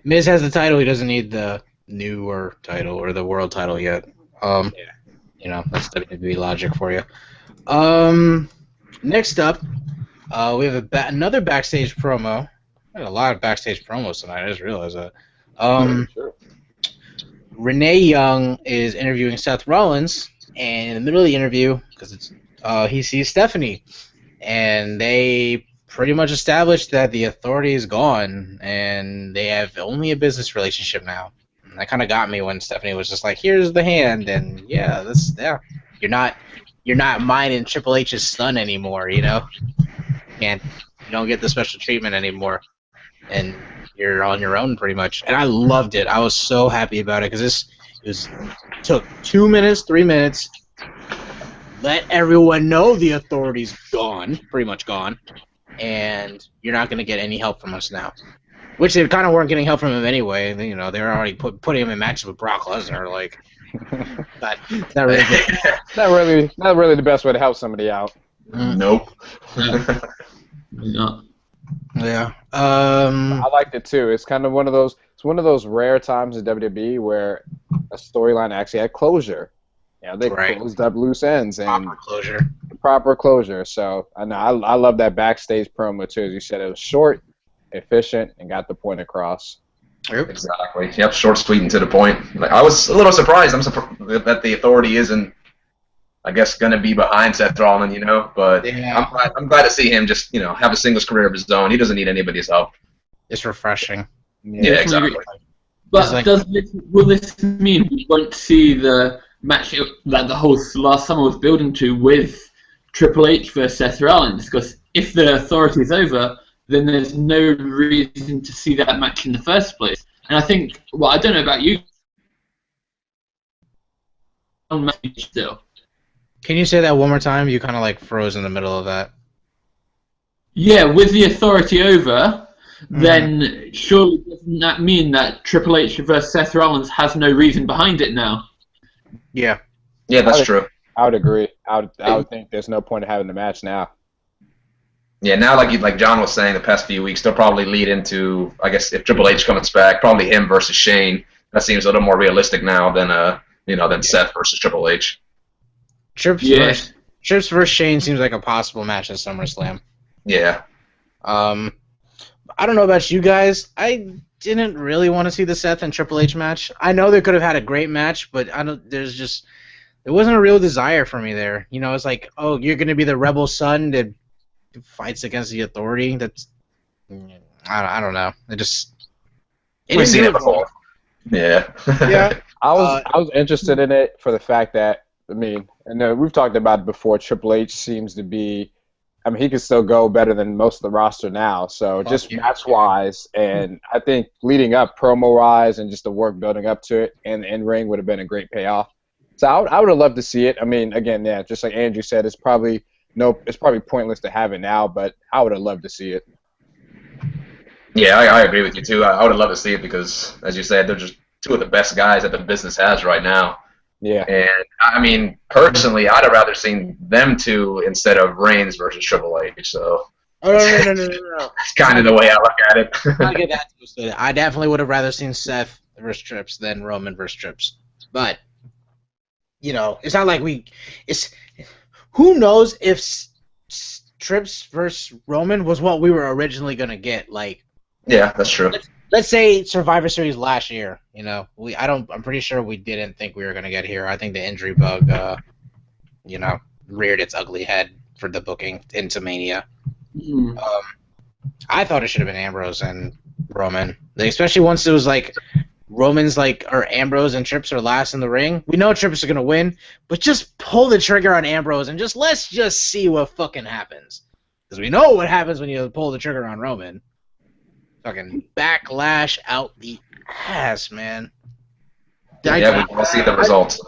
Miz has the title. He doesn't need the newer title or the world title yet. That's WWE logic for you. Next up, we have another backstage promo. I had a lot of backstage promos tonight. I just realized that. Sure. Renee Young is interviewing Seth Rollins, and in the middle of the interview, because he sees Stephanie, and they pretty much established that the Authority is gone, and they have only a business relationship now. And that kind of got me when Stephanie was just like, "Here's the hand," and you're not mine and Triple H's son anymore, you don't get the special treatment anymore. And you're on your own pretty much. And I loved it. I was so happy about it because took 2 minutes, 3 minutes, let everyone know the Authority's gone, pretty much gone, and you're not going to get any help from us now. Which they kind of weren't getting help from him anyway. They were already putting him in matches with Brock Lesnar, like. But not really good. Not really the best way to help somebody out. Nope. No. Yeah. I liked it too. It's kind of one of those rare times in WWE where a storyline actually had closure. They closed up loose ends and proper closure. So I know I love that backstage promo too. As you said, it was short, efficient, and got the point across. Yep. Exactly. Yep. Short, sweet, and to the point. I was a little surprised. I'm surprised that the Authority isn't I guess, going to be behind Seth Rollins, you know. But Yeah. I'm glad to see him just, you know, have a singles career of his own. He doesn't need anybody's help. It's refreshing. Yeah, exactly. But will this mean we won't see the match that the whole last summer was building to with Triple H versus Seth Rollins? Because if the Authority is over, then there's no reason to see that match in the first place. And I think, well, I don't know about you, still. Can you say that one more time? You kind of like froze in the middle of that. Yeah, with the Authority over, then surely doesn't that mean that Triple H versus Seth Rollins has no reason behind it now? Yeah. Yeah, that's true. I would agree. I would think there's no point in having the match now. Yeah, now like John was saying, the past few weeks, they'll probably lead into, I guess, if Triple H comes back, probably him versus Shane. That seems a little more realistic now than Seth versus Triple H. Trips versus Shane seems like a possible match at SummerSlam. Yeah. I don't know about you guys. I didn't really want to see the Seth and Triple H match. I know they could have had a great match, but there wasn't a real desire for me there. You know, it's like, oh, you're going to be the rebel son that fights against the Authority. That's, I don't know. We've seen it before. Yeah. Yeah. I was interested in it for the fact that, I mean, and we've talked about it before, Triple H seems to be, I mean, he can still go better than most of the roster now. So just match-wise, and I think leading up, promo-wise, and just the work building up to it, and the in-ring would have been a great payoff. So I would have loved to see it. I mean, again, yeah, just like Andrew said, it's probably pointless to have it now, but I would have loved to see it. Yeah, I agree with you too. I would have loved to see it because, as you said, they're just two of the best guys that the business has right now. Yeah. And I mean, personally, I'd have rather seen them two instead of Reigns versus Triple H. So. Oh, no. That's kind of the way I look at it. I get that twisted. I definitely would have rather seen Seth versus Trips than Roman versus Trips. But, you know, it's not like who knows if Trips versus Roman was what we were originally going to get. Like, yeah, that's true. Let's say Survivor Series last year. You know, I'm pretty sure we didn't think we were going to get here. I think the injury bug, reared its ugly head for the booking into Mania. I thought it should have been Ambrose and Roman, especially once it was like Roman's or Ambrose and Trips are last in the ring. We know Trips are gonna win, but just pull the trigger on Ambrose and let's just see what fucking happens, because we know what happens when you pull the trigger on Roman. Fucking backlash out the ass, man. Yeah, we can see the results.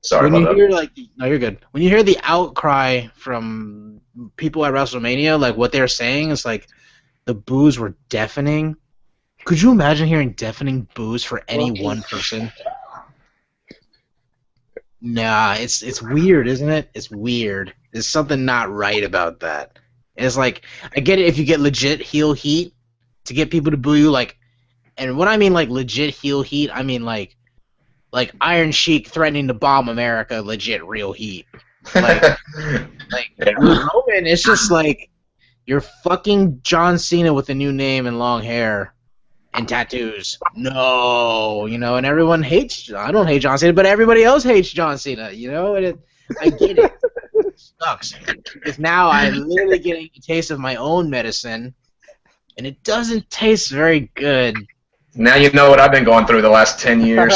Sorry about that. No, you're good. When you hear the outcry from people at WrestleMania, like what they're saying is like the boos were deafening. Could you imagine hearing deafening boos for any one person? Nah, it's weird, isn't it? It's weird. There's something not right about that. It's like, I get it if you get legit heel heat to get people to boo you, and when I mean legit heel heat, I mean like Iron Sheik threatening to bomb America, legit real heat. Roman, it's just like you're fucking John Cena with a new name and long hair and tattoos. No, and everyone hates. I don't hate John Cena, but everybody else hates John Cena. And I get it. It sucks because now I'm literally getting a taste of my own medicine, and it doesn't taste very good. Now you know what I've been going through the last 10 years.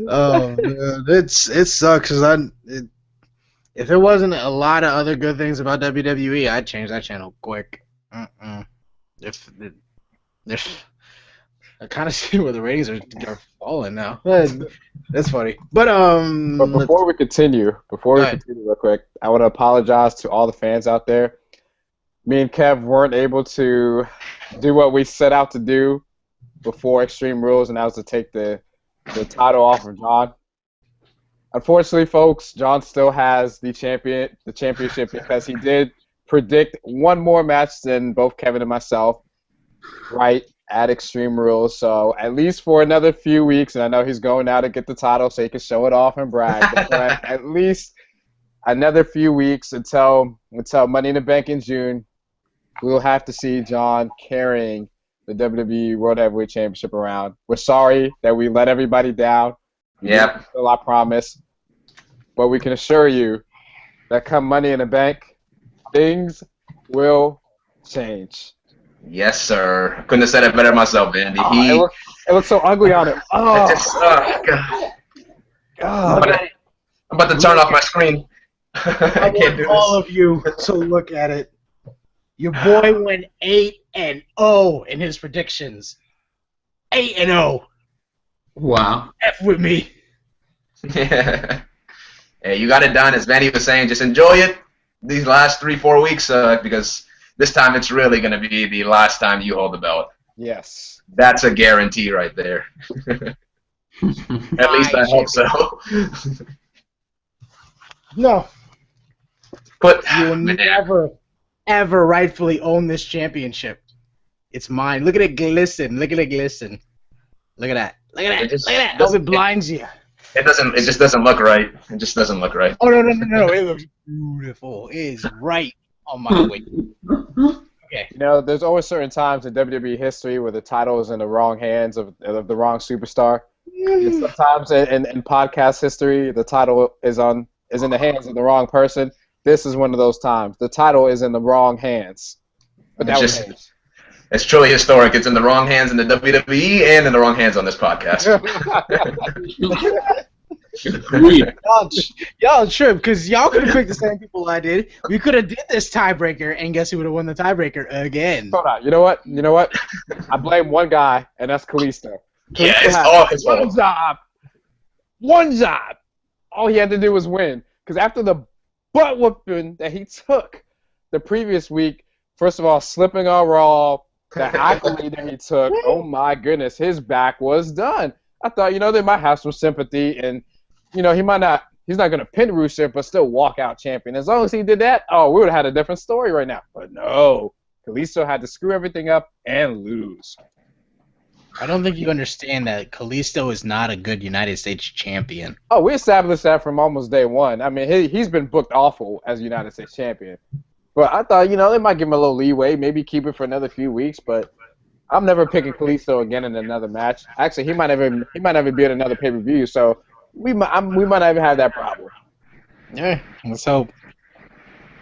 Oh man, it sucks because if there wasn't a lot of other good things about WWE, I'd change that channel quick. I kind of see where the ratings are falling now. That's funny. But before we continue real quick, I want to apologize to all the fans out there. Me and Kev weren't able to do what we set out to do before Extreme Rules, and that was to take the title off of John. Unfortunately, folks, John still has the championship because he did predict one more match than both Kevin and myself, right at Extreme Rules. So at least for another few weeks, and I know he's going now to get the title so he can show it off and brag, but for at least another few weeks until Money in the Bank in June, we will have to see John carrying the WWE World Heavyweight Championship around. We're sorry that we let everybody down. Yeah. Still, I promise. But we can assure you that come Money in the Bank, things will change. Yes, sir. Couldn't have said it better myself, Andy. Oh, it looks so ugly on it. Oh, God. God. I'm about to turn off my screen. I can't do all this. of you to look at it. Your boy went 8-0 in his predictions. 8-0. Wow. F with me. Yeah. Hey, you got it done. As Vanny was saying, just enjoy it these last 3-4 weeks because this time it's really going to be the last time you hold the belt. Yes. That's a guarantee right there. At least I hope so. No, But you will never, ever rightfully own this championship. It's mine. Look at it glisten. Look at it glisten. Look at that. Look at that. Look at that. Oh, it blinds you. It doesn't. It just doesn't look right. It just doesn't look right. Oh, no. It looks beautiful. It is right on my way. Okay. You know, there's always certain times in WWE history where the title is in the wrong hands of the wrong superstar. And sometimes in podcast history, the title is in the hands of the wrong person. This is one of those times. The title is in the wrong hands. But that was change. It's truly historic. It's in the wrong hands in the WWE and in the wrong hands on this podcast. Y'all trip because y'all could have picked the same people I did. We could have did this tiebreaker, and guess who would have won the tiebreaker again? Hold on. You know what? I blame one guy, and that's Kalisto. Yeah, it's all his one fault. job. One job. All he had to do was win. Because after the butt whooping that he took the previous week, first of all, slipping on Raw, the accolade that he took, oh my goodness, his back was done. I thought, they might have some sympathy, and, he's not going to pin Rusev, but still walk out champion. As long as he did that, we would have had a different story right now. But no, Kalisto had to screw everything up and lose. I don't think you understand that Kalisto is not a good United States champion. Oh, we established that from almost day one. I mean, he's been booked awful as United States champion. But I thought, they might give him a little leeway, maybe keep it for another few weeks. But I'm never picking Kalisto again in another match. Actually, he might never be in another pay-per-view. So we might not even have that problem. Yeah, let's hope.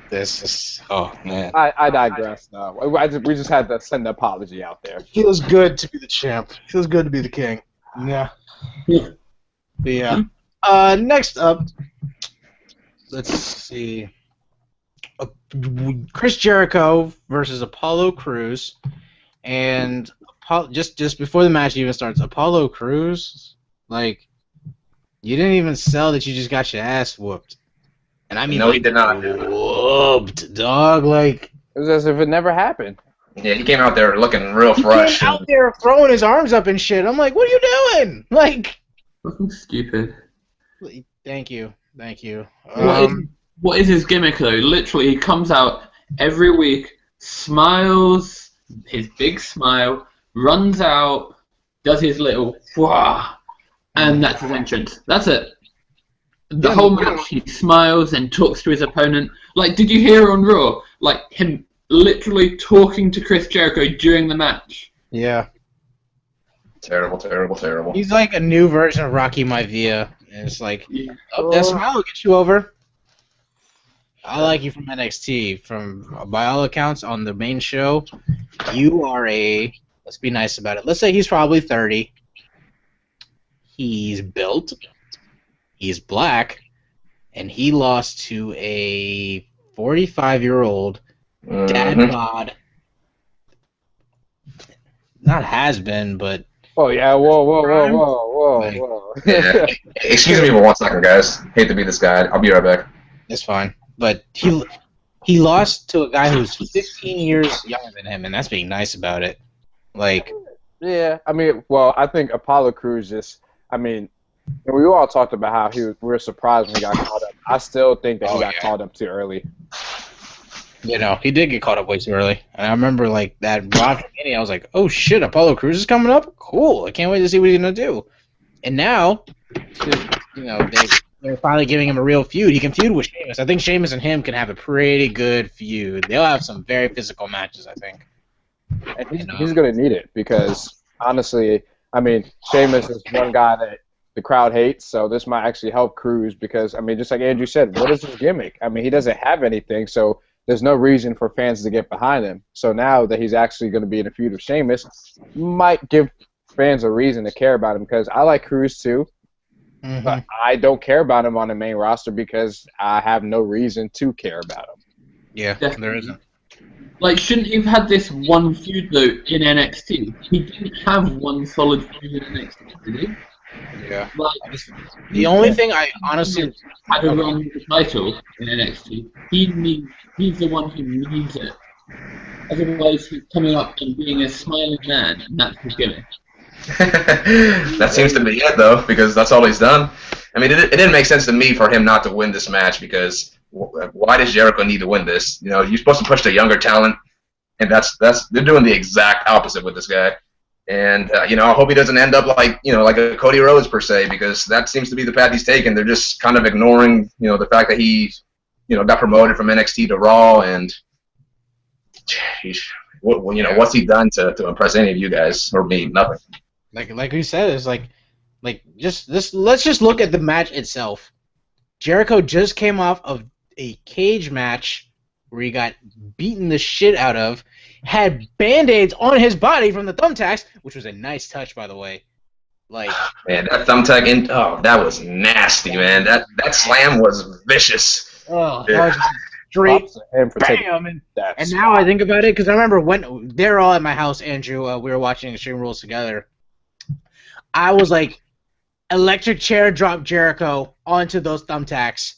This is man. I digress. No, we just had to send an apology out there. Feels good to be the champ. Feels good to be the king. Yeah. Yeah. Next up, let's see. Chris Jericho versus Apollo Crews, and just before the match even starts, Apollo Crews, like, you didn't even sell that you just got your ass whooped. And I mean, no, he did not. Whooped, dog. Like, it was as if it never happened. Yeah, he came out there looking real he fresh. came out there throwing his arms up and shit. I'm like, what are you doing? Like, Fucking stupid. Thank you. What is his gimmick though? Literally, he comes out every week, smiles, his big smile, runs out, does his little wah, and that's his entrance. That's it. The whole match, he smiles and talks to his opponent. Like, did you hear on Raw? Like, him literally talking to Chris Jericho during the match. Yeah. Terrible. He's like a new version of Rocky Maivia. And it's like, that smile will get you over. I like you from NXT. By all accounts, on the main show, you are let's be nice about it. Let's say he's probably 30. He's built. He's black, and he lost to a 45-year-old dad bod. Not has been, but. Oh yeah! Whoa! Yeah. Excuse me for 1 second, guys. Hate to be this guy. I'll be right back. It's fine, but he lost to a guy who's 15 years younger than him, and that's being nice about it. Like. Yeah, I mean, I think Apollo Crews we all talked about how we were surprised when he got caught up. I still think that he got caught up too early. He did get caught up way too early. And I remember, like, that Raw I was like, oh, shit, Apollo Crews is coming up? Cool. I can't wait to see what he's going to do. And now, they're finally giving him a real feud. He can feud with Sheamus. I think Sheamus and him can have a pretty good feud. They'll have some very physical matches, I think. And he's going to need it because, honestly, I mean, Sheamus is one guy that the crowd hates, so this might actually help Cruz because, I mean, just like Andrew said, what is his gimmick? I mean, he doesn't have anything, so there's no reason for fans to get behind him. So now that he's actually going to be in a feud with Sheamus, might give fans a reason to care about him because I like Cruz too, but I don't care about him on the main roster because I have no reason to care about him. Yeah, there isn't. Like, shouldn't he have had this one feud, though, in NXT? He didn't have one solid feud in NXT, did he? Yeah. Like, the only thing I honestly... had a run with the title in NXT. He's the one who needs it. Otherwise, he's coming up and being a smiling man, and that's his gimmick. That seems to be it, though, because that's all he's done. I mean, it didn't make sense to me for him not to win this match because why does Jericho need to win this? You know, you're supposed to push the younger talent, and they're doing the exact opposite with this guy. And you know, I hope he doesn't end up like a Cody Rhodes per se, because that seems to be the path he's taken. They're just kind of ignoring the fact that he got promoted from NXT to Raw, and what's he done to impress any of you guys or me? Nothing. Like we said, it's like just this. Let's just look at the match itself. Jericho just came off of a cage match where he got beaten the shit out of, had Band-Aids on his body from the thumbtacks, which was a nice touch, by the way. Like, man, that thumbtack that was nasty, man. That slam was vicious. Oh, that was just straight bam. And now I think about it, because I remember when they're all at my house, Andrew, we were watching Extreme Rules together. I was like, electric chair drop Jericho onto those thumbtacks.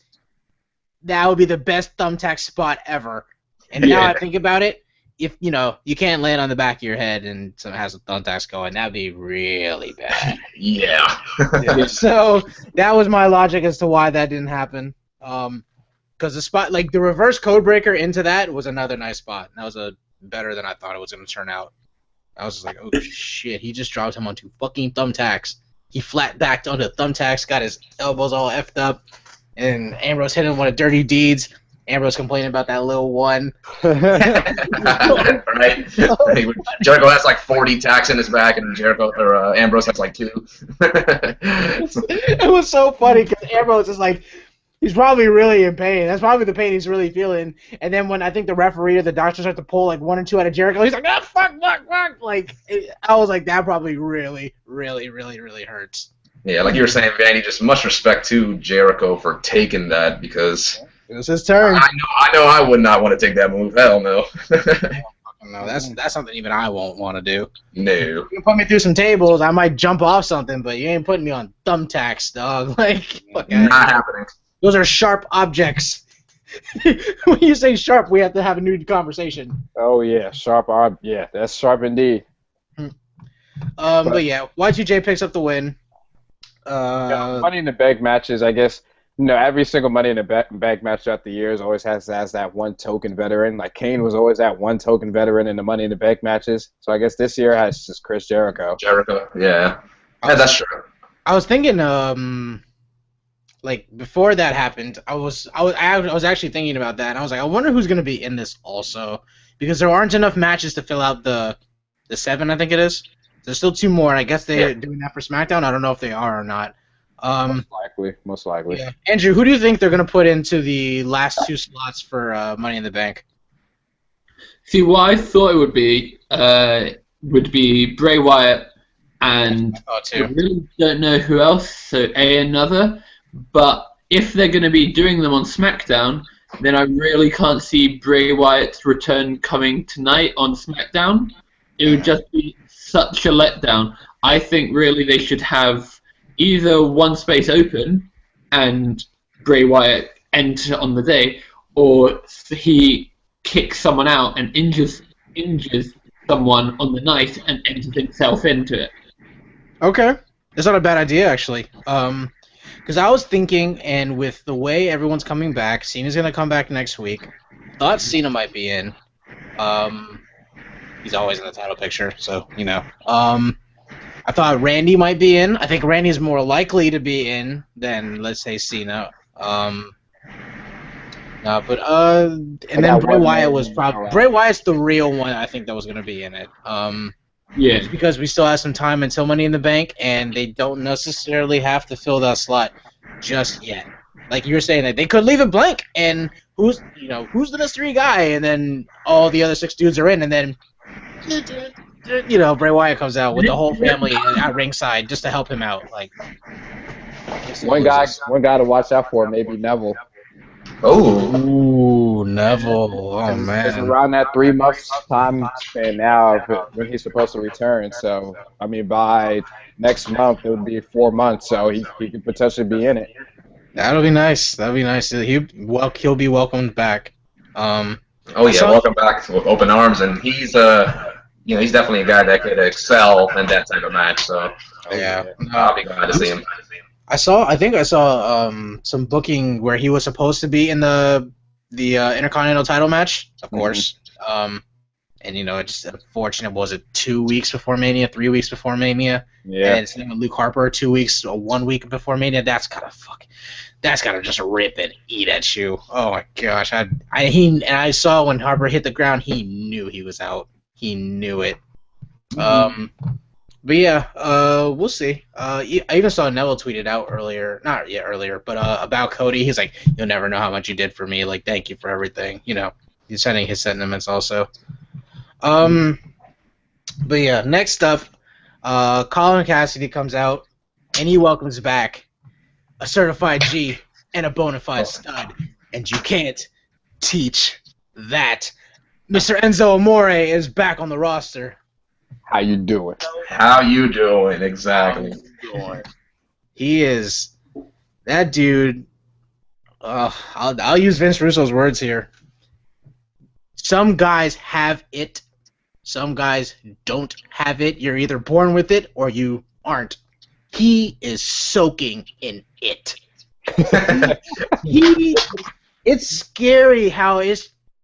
That would be the best thumbtack spot ever. And now I think about it, if you can't land on the back of your head and someone has the thumbtacks going, that'd be really bad. Yeah. So that was my logic as to why that didn't happen. Because the spot, like the reverse code breaker into that was another nice spot. That was better than I thought it was going to turn out. I was just like, oh shit, he just dropped him onto fucking thumbtacks. He flat backed onto thumbtacks, got his elbows all effed up, and Ambrose hit him with a dirty deeds. Ambrose complaining about that little one. Right? Jericho has like 40 tacks in his back, and Ambrose has like 2. It was so funny because Ambrose is like, he's probably really in pain. That's probably the pain he's really feeling. And then when I think the referee or the doctor start to pull like 1 or 2 out of Jericho, he's like, ah, fuck. Like, I was like, that probably really, really, really, really hurts. Yeah, like you were saying, Vanny, just much respect to Jericho for taking that, because it was his turn. I know I would not want to take that move. Hell no. No, that's something even I won't want to do. No. You can put me through some tables, I might jump off something, but you ain't putting me on thumbtacks, dog. Like, not happening. Those are sharp objects. When you say sharp, we have to have a new conversation. Oh yeah, sharp arm. Yeah, that's sharp indeed. But yeah, Y2J picks up the win. Money in the Bank matches, I guess. Every single Money in the Bank match throughout the years always has that one token veteran. Like Kane was always that one token veteran in the Money in the Bank matches. So I guess this year has just Chris Jericho. Yeah, that's true. I was thinking, like before that happened, I was actually thinking about that, and I was like, I wonder who's gonna be in this also, because there aren't enough matches to fill out the 7, I think it is. There's still 2 more, and I guess they're doing that for SmackDown. I don't know if they are or not. Most likely. Yeah. Andrew, who do you think they're going to put into the last 2 slots for Money in the Bank? See, what I thought it would be Bray Wyatt, and I really don't know who else, so another. But if they're going to be doing them on SmackDown, then I really can't see Bray Wyatt's return coming tonight on SmackDown. It would just be such a letdown. I think really they should have either one space open and Bray Wyatt enter on the day, or he kicks someone out and injures someone on the night and enters himself into it. Okay. That's not a bad idea, actually. Because I was thinking, and with the way everyone's coming back, Cena's going to come back next week. Thought Cena might be in. He's always in the title picture, so, I thought Randy might be in. I think Randy's more likely to be in than, let's say, Cena. No, but and I then got Bray one Wyatt more was name. probably Bray Wyatt's the real one I think that was gonna be in it. Yeah. Just because we still have some time until Money in the Bank, and they don't necessarily have to fill that slot just yet. Like you were saying, that they could leave it blank, and who's the mystery guy, and then all the other 6 dudes are in, and then Bray Wyatt comes out with the whole family at ringside just to help him out. Like One guy to watch out for, maybe Neville. Oh, Ooh, Neville. Oh It's man. around that 3 months time span now when he's supposed to return. So I mean, by next month it would be 4 months. So he could potentially be in it. That'll be nice. That'll be nice. He'll be welcomed back. oh yeah, welcome back with open arms, and he's he's definitely a guy that could excel in that type of match. So Yeah. I'll be glad to see him. I think I saw some booking where he was supposed to be in the Intercontinental title match, of course. And it's unfortunate. Was it 2 weeks before Mania, 3 weeks before Mania? Yeah. And same with Luke Harper, 2 weeks, 1 week before Mania. That's gotta just rip and eat at you. Oh my gosh! I saw when Harper hit the ground, he knew he was out. He knew it. But yeah, we'll see. I even saw Neville tweeted out earlier, not yet earlier, but about Cody. He's like, "You'll never know how much you did for me. Like, thank you for everything." He's sending his sentiments also. But yeah, next up, Colin Cassidy comes out, and he welcomes back a certified G and a bona fide stud, and you can't teach that. Mr. Enzo Amore is back on the roster. How you doing? How you doing? Exactly. He is that dude. I'll use Vince Russo's words here. Some guys have it. Some guys don't have it. You're either born with it or you aren't. He is soaking in it. It's scary how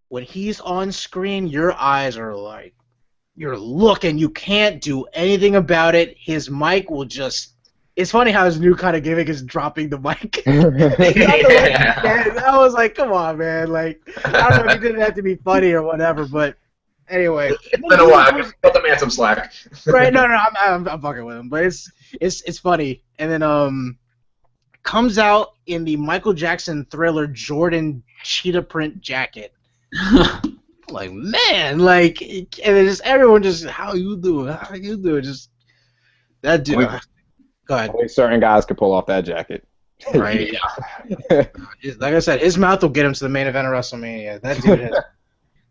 when he's on screen, your eyes are like, you're looking, you can't do anything about it. His mic will just... It's funny how his new kind of gimmick is dropping the mic. I was like, come on, man. Like, I don't know if he didn't have to be funny or whatever, but anyway. It's been a while. Cut the man some slack. Right, no, I'm fucking with him. But it's funny. And then comes out in the Michael Jackson Thriller Jordan cheetah print jacket. Like, man, like, and then just everyone just, how you doing? How you doing? Just that dude. Go ahead. Only certain guys can pull off that jacket. Right. Like I said, his mouth will get him to the main event of WrestleMania.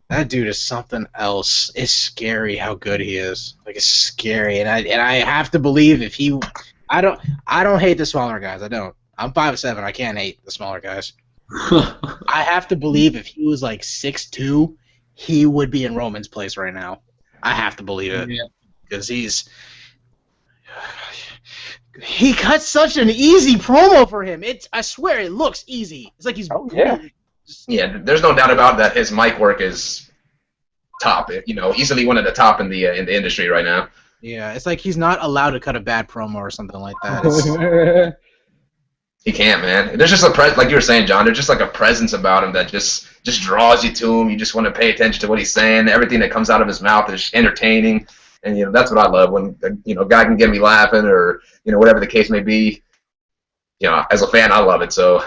That dude is something else. It's scary how good he is. Like, it's scary, and I have to believe if he, I don't hate the smaller guys. I don't. I'm 5'7". I can't hate the smaller guys. I have to believe if he was like 6'2", he would be in Roman's place right now. I have to believe it because he cut such an easy promo for him. I swear it looks easy. It's like he's Yeah, there's no doubt about that. His mic work is top. Easily one of the top in the industry right now. Yeah, it's like he's not allowed to cut a bad promo or something like that. He can't, man. There's just like you were saying, John. There's just like a presence about him that just draws you to him. You just want to pay attention to what he's saying. Everything that comes out of his mouth is entertaining, and that's what I love when a guy can get me laughing or whatever the case may be. As a fan, I love it. So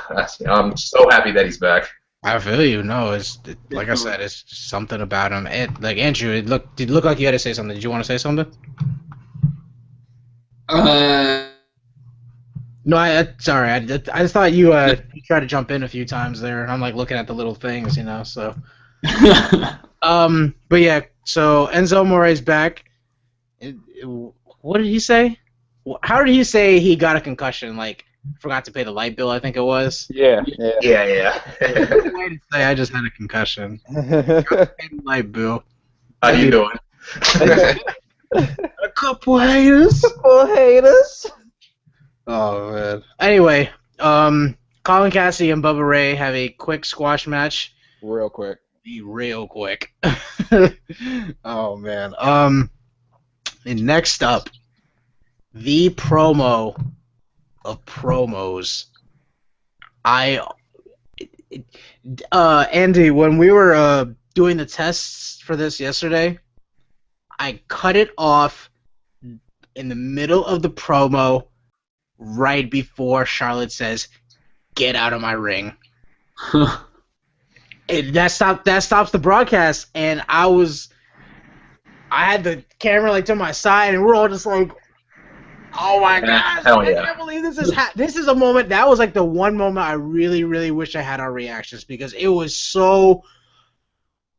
I'm so happy that he's back. I feel you. No, like I said, it's just something about him. Like Andrew, did it look like you had to say something? Did you want to say something? No, sorry. I just thought you tried to jump in a few times there, and I'm like looking at the little things, So, but yeah. So Enzo Amore's back. What did he say? How did he say he got a concussion? Like, forgot to pay the light bill, I think it was. Yeah. Way to say I just had a concussion. Got to pay the light bill. How you doing? A couple haters. Oh man. Anyway, Colin Cassidy and Bubba Ray have a quick squash match. Real quick. Oh man. And next up, the promo of promos. Andy, when we were doing the tests for this yesterday, I cut it off in the middle of the promo, right before Charlotte says, "Get out of my ring." That stops the broadcast, and I had the camera like to my side, and we're all just like, "Oh my gosh, hell I yeah. can't believe this is this is a moment." That was like the one moment I really, really wish I had our reactions, because it was so.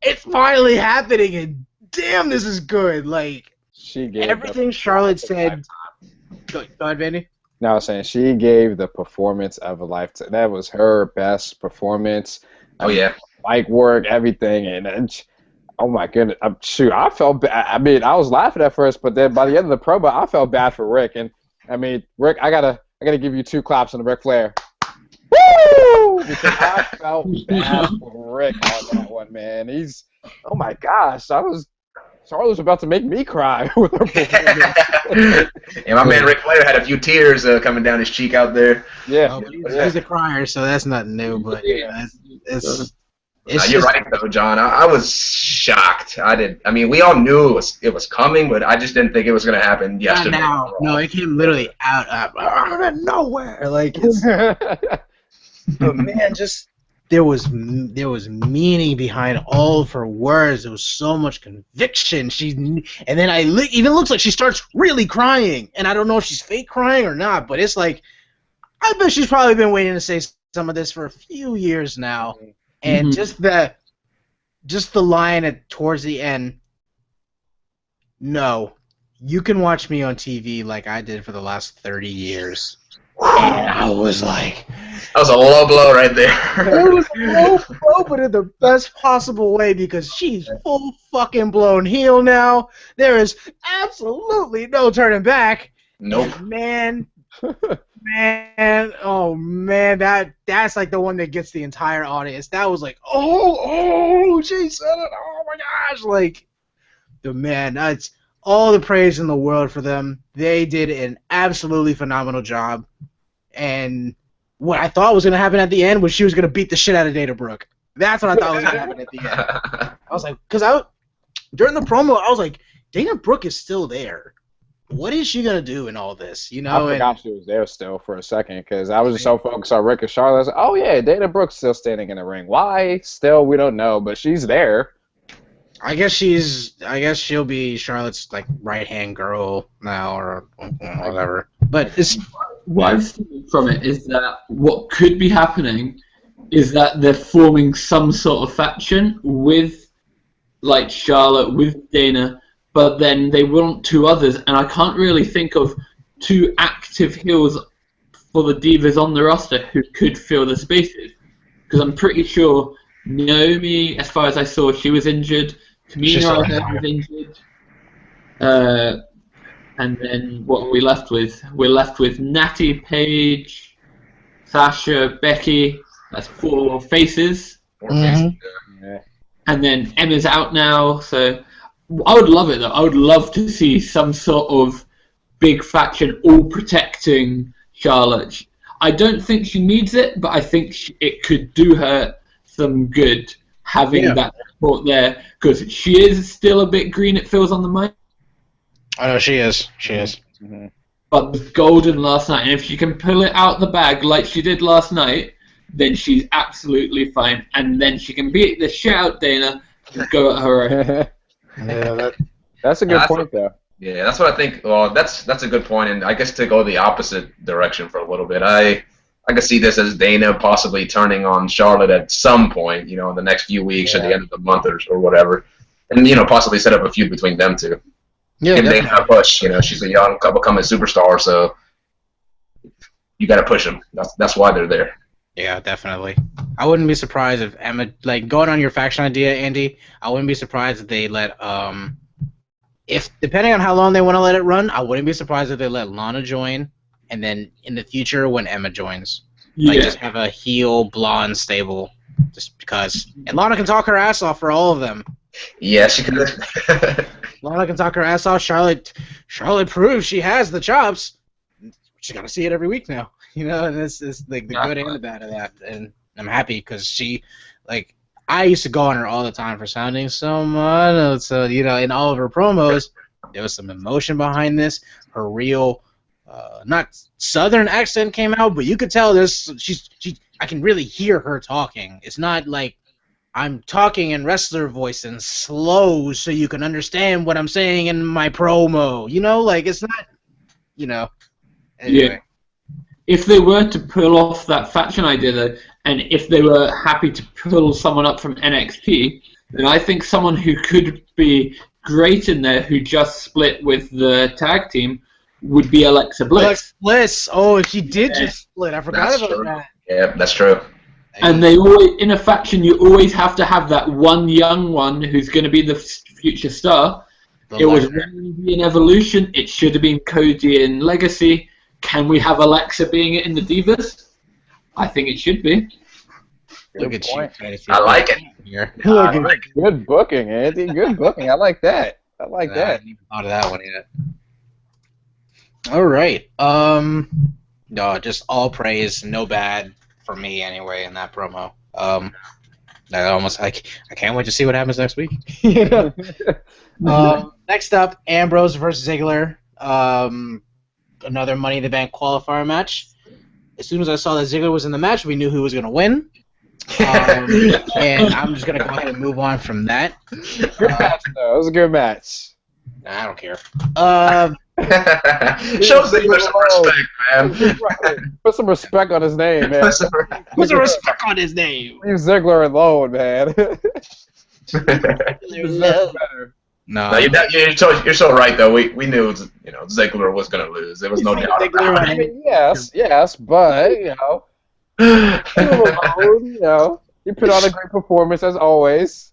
It's finally happening, and damn, this is good. Like, She gave everything Charlotte said. Go ahead, Vandy. No, I was saying she gave the performance of a lifetime. That was her best performance. Oh yeah. Mic work, everything, and oh my goodness, I felt bad. I mean, I was laughing at first, but then by the end of the promo, I felt bad for Rick. And I mean, Rick, I gotta give you 2 claps on the Ric Flair. Woo! Because I felt bad for Rick on that one, man. Oh my gosh, Charlotte was about to make me cry with her performance. Yeah, my man Ric Flair had a few tears coming down his cheek out there. Yeah, He's a crier, so that's nothing new. But You're right though, John. I was shocked. I mean, we all knew it was coming, but I just didn't think it was going to happen yesterday. No, it came literally out of nowhere. Like, but man, just there was meaning behind all of her words. There was so much conviction. And then even looks like she starts really crying, and I don't know if she's fake crying or not. But it's like, I bet she's probably been waiting to say some of this for a few years now. And just the line towards the end. No, you can watch me on TV like I did for the last 30 years. And I was like, that was a low blow right there. It was a low blow, but in the best possible way, because she's full fucking blown heel now. There is absolutely no turning back. Nope. Man, oh man, that's like the one that gets the entire audience. That was like, oh, she said it. Oh my gosh, like, that's all the praise in the world for them. They did an absolutely phenomenal job. And what I thought was going to happen at the end was she was going to beat the shit out of Dana Brooke. That's what I thought was going to happen at the end. I was like, because during the promo, I was like, Dana Brooke is still there. What is she going to do in all this? You know, I forgot she was there still for a second, because I was just so focused on Rick and Charlotte. I was like, oh yeah, Dana Brooke's still standing in the ring. Why? Still, we don't know, but she's there. I guess she'll be Charlotte's like right-hand girl now, or whatever. But what I've seen from it is that what could be happening is that they're forming some sort of faction with, like, Charlotte, with Dana, but then they want 2 others, and I can't really think of 2 active heels for the Divas on the roster who could fill the spaces. Because I'm pretty sure Naomi, as far as I saw, she was injured. Tamina was injured. And then what are we left with? We're left with Natty, Paige, Sasha, Becky. That's 4 faces. 4 faces. Yeah. And then Emma's out now, so I would love it though. I would love to see some sort of big faction all protecting Charlotte. I don't think she needs it, but I think it could do her some good having that support there, because she is still a bit green, it feels, on the mic. I know she is. She is. Mm-hmm. But was golden last night, and if she can pull it out the bag like she did last night, then she's absolutely fine. And then she can beat the shit out Dana and go at her own. That's a good point, though. Yeah, that's what I think. Well, that's a good point, and I guess to go the opposite direction for a little bit, I could see this as Dana possibly turning on Charlotte at some point, in the next few weeks, at the end of the month or whatever, and possibly set up a feud between them 2. Yeah, and Dana push. She's a young up-and-coming superstar, so you got to push them. That's why they're there. Yeah, definitely. I wouldn't be surprised if Emma, like, going on your faction idea, Andy, I wouldn't be surprised if they let, if depending on how long they want to let it run, I wouldn't be surprised if they let Lana join, and then in the future when Emma joins, like, just have a heel blonde stable, just because. And Lana can talk her ass off for all of them. Yeah, she could. Lana can talk her ass off. Charlotte proves she has the chops. She's got to see it every week now. And it's like the good and the bad of that. And I'm happy because I used to go on her all the time for sounding so much. So, in all of her promos, there was some emotion behind this. Her real, not Southern accent came out, but you could tell I can really hear her talking. It's not like I'm talking in wrestler voice and slow so you can understand what I'm saying in my promo. It's not, anyway. Yeah. If they were to pull off that faction idea, though, and if they were happy to pull someone up from NXT, then I think someone who could be great in there, who just split with the tag team, would be Alexa Bliss. Alexa Bliss. Oh, she did just split. I forgot about that. Yeah, that's true. And they always, in a faction, you always have to have that one young one who's going to be the future star. It was Randy in Evolution. It should have been Cody in Legacy. Can we have Alexa being it in the Divas? I think it should be. Look at you. I like it. Good booking, Andy. Good booking. I like that. I like that. I haven't even thought of that one yet. All right. No, just all praise, no bad for me anyway in that promo. I can't wait to see what happens next week. Next up, Ambrose versus Ziggler. Another Money in the Bank qualifier match. As soon as I saw that Ziggler was in the match, we knew who was going to win. And I'm just going to go ahead and move on from that. Good match, though. It was a good match. Nah, I don't care. Show Ziggler some respect, man. Put some respect on his name, man. Put some respect on his name. Leave Ziggler alone, man. No, you're so right though. We knew Ziggler was gonna lose. There was no doubt about it. Yes, but leave him alone. He put on a great performance as always.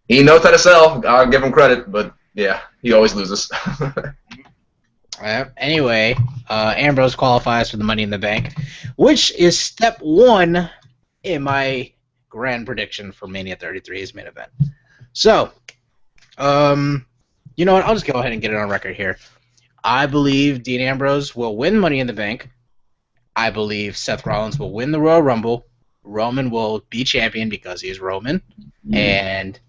He knows how to sell. I'll give him credit, but yeah, he always loses. Anyway, Ambrose qualifies for the Money in the Bank, which is step 1 in my grand prediction for Mania 33's main event. So, you know what? I'll just go ahead and get it on record here. I believe Dean Ambrose will win Money in the Bank. I believe Seth Rollins will win the Royal Rumble. Roman will be champion because he's Roman. And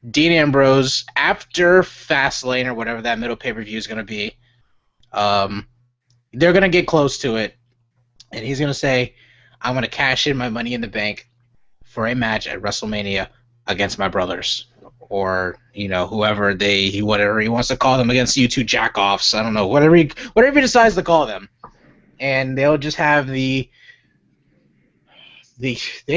Dean Ambrose, after Fastlane or whatever that middle pay-per-view is going to be, they're going to get close to it. And he's going to say, I'm going to cash in my Money in the Bank for a match at WrestleMania against my brothers. Or, whoever whatever he wants to call them against you two jack-offs. I don't know. Whatever he decides to call them. And they'll just have they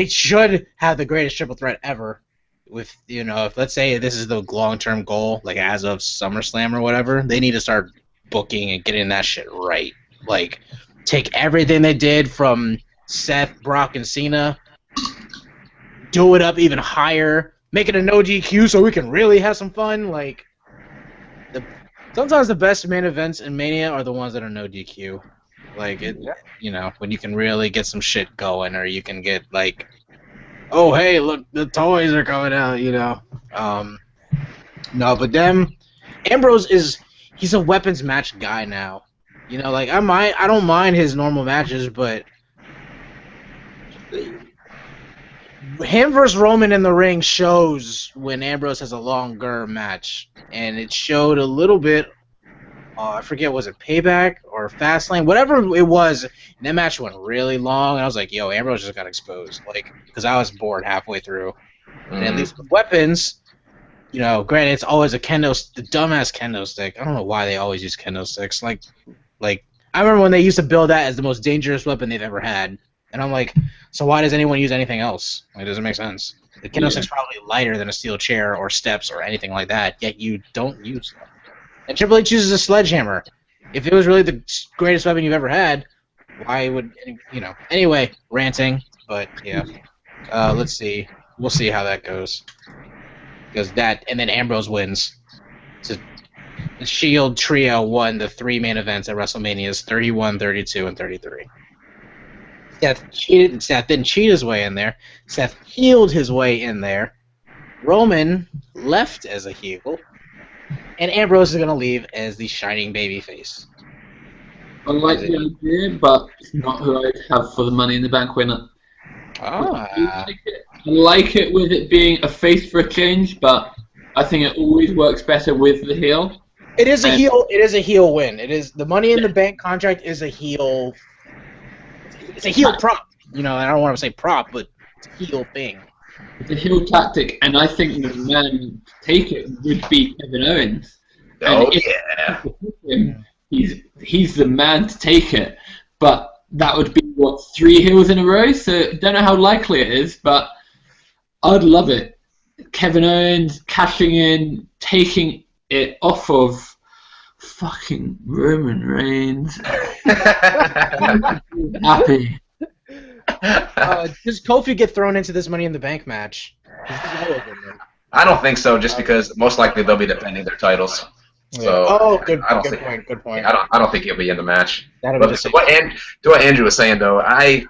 should have the greatest triple threat ever. With, if let's say this is the long-term goal, like as of SummerSlam or whatever, they need to start booking and getting that shit right. Like, take everything they did from Seth, Brock, and Cena, do it up even higher, make it a no DQ so we can really have some fun. Like, sometimes the best main events in Mania are the ones that are no DQ. Like, when you can really get some shit going, or you can get, like, oh, hey, look, the toys are coming out, No, but Ambrose he's a weapons match guy now. I don't mind his normal matches, but him versus Roman in the ring shows when Ambrose has a longer match. And it showed a little bit, I forget, was it Payback or Fastlane? Whatever it was, and that match went really long, and I was like, yo, Ambrose just got exposed. Like, because I was bored halfway through. And at least with weapons, granted, it's always the dumbass kendo stick. I don't know why they always use kendo sticks. Like, I remember when they used to build that as the most dangerous weapon they've ever had. And I'm like, so why does anyone use anything else? Like, it doesn't make sense. The kendo stick's probably lighter than a steel chair or steps or anything like that, yet you don't use them. And Triple H uses a sledgehammer. If it was really the greatest weapon you've ever had, why would, Anyway, ranting, but yeah. Let's see. We'll see how that goes. Because and then Ambrose wins. So the Shield Trio won the 3 main events at WrestleManias 31, 32, and 33. Seth didn't cheat his way in there. Seth healed his way in there. Roman left as a heel. And Ambrose is going to leave as the shining baby face. I like the idea, but it's not who I'd have for the Money in the Bank winner. Ah. I like it with it being a face for a change, but I think it always works better with the heel. It is a heel. It is a heel win. It is the Money in the Bank contract is a heel. It's a heel prop. You know, I don't want to say prop, but it's a heel thing. It's a heel tactic, and I think the man to take it would be Kevin Owens. Oh, yeah. He's the man to take it, but that would be, what, 3 heels in a row? So don't know how likely it is, but I'd love it. Kevin Owens cashing in, taking it off of fucking Roman Reigns. Happy. Does Kofi get thrown into this Money in the Bank match? I don't think so, just because most likely they'll be defending their titles. So good point. I don't think he'll be in the match. That'll But to what Andrew was saying, though, I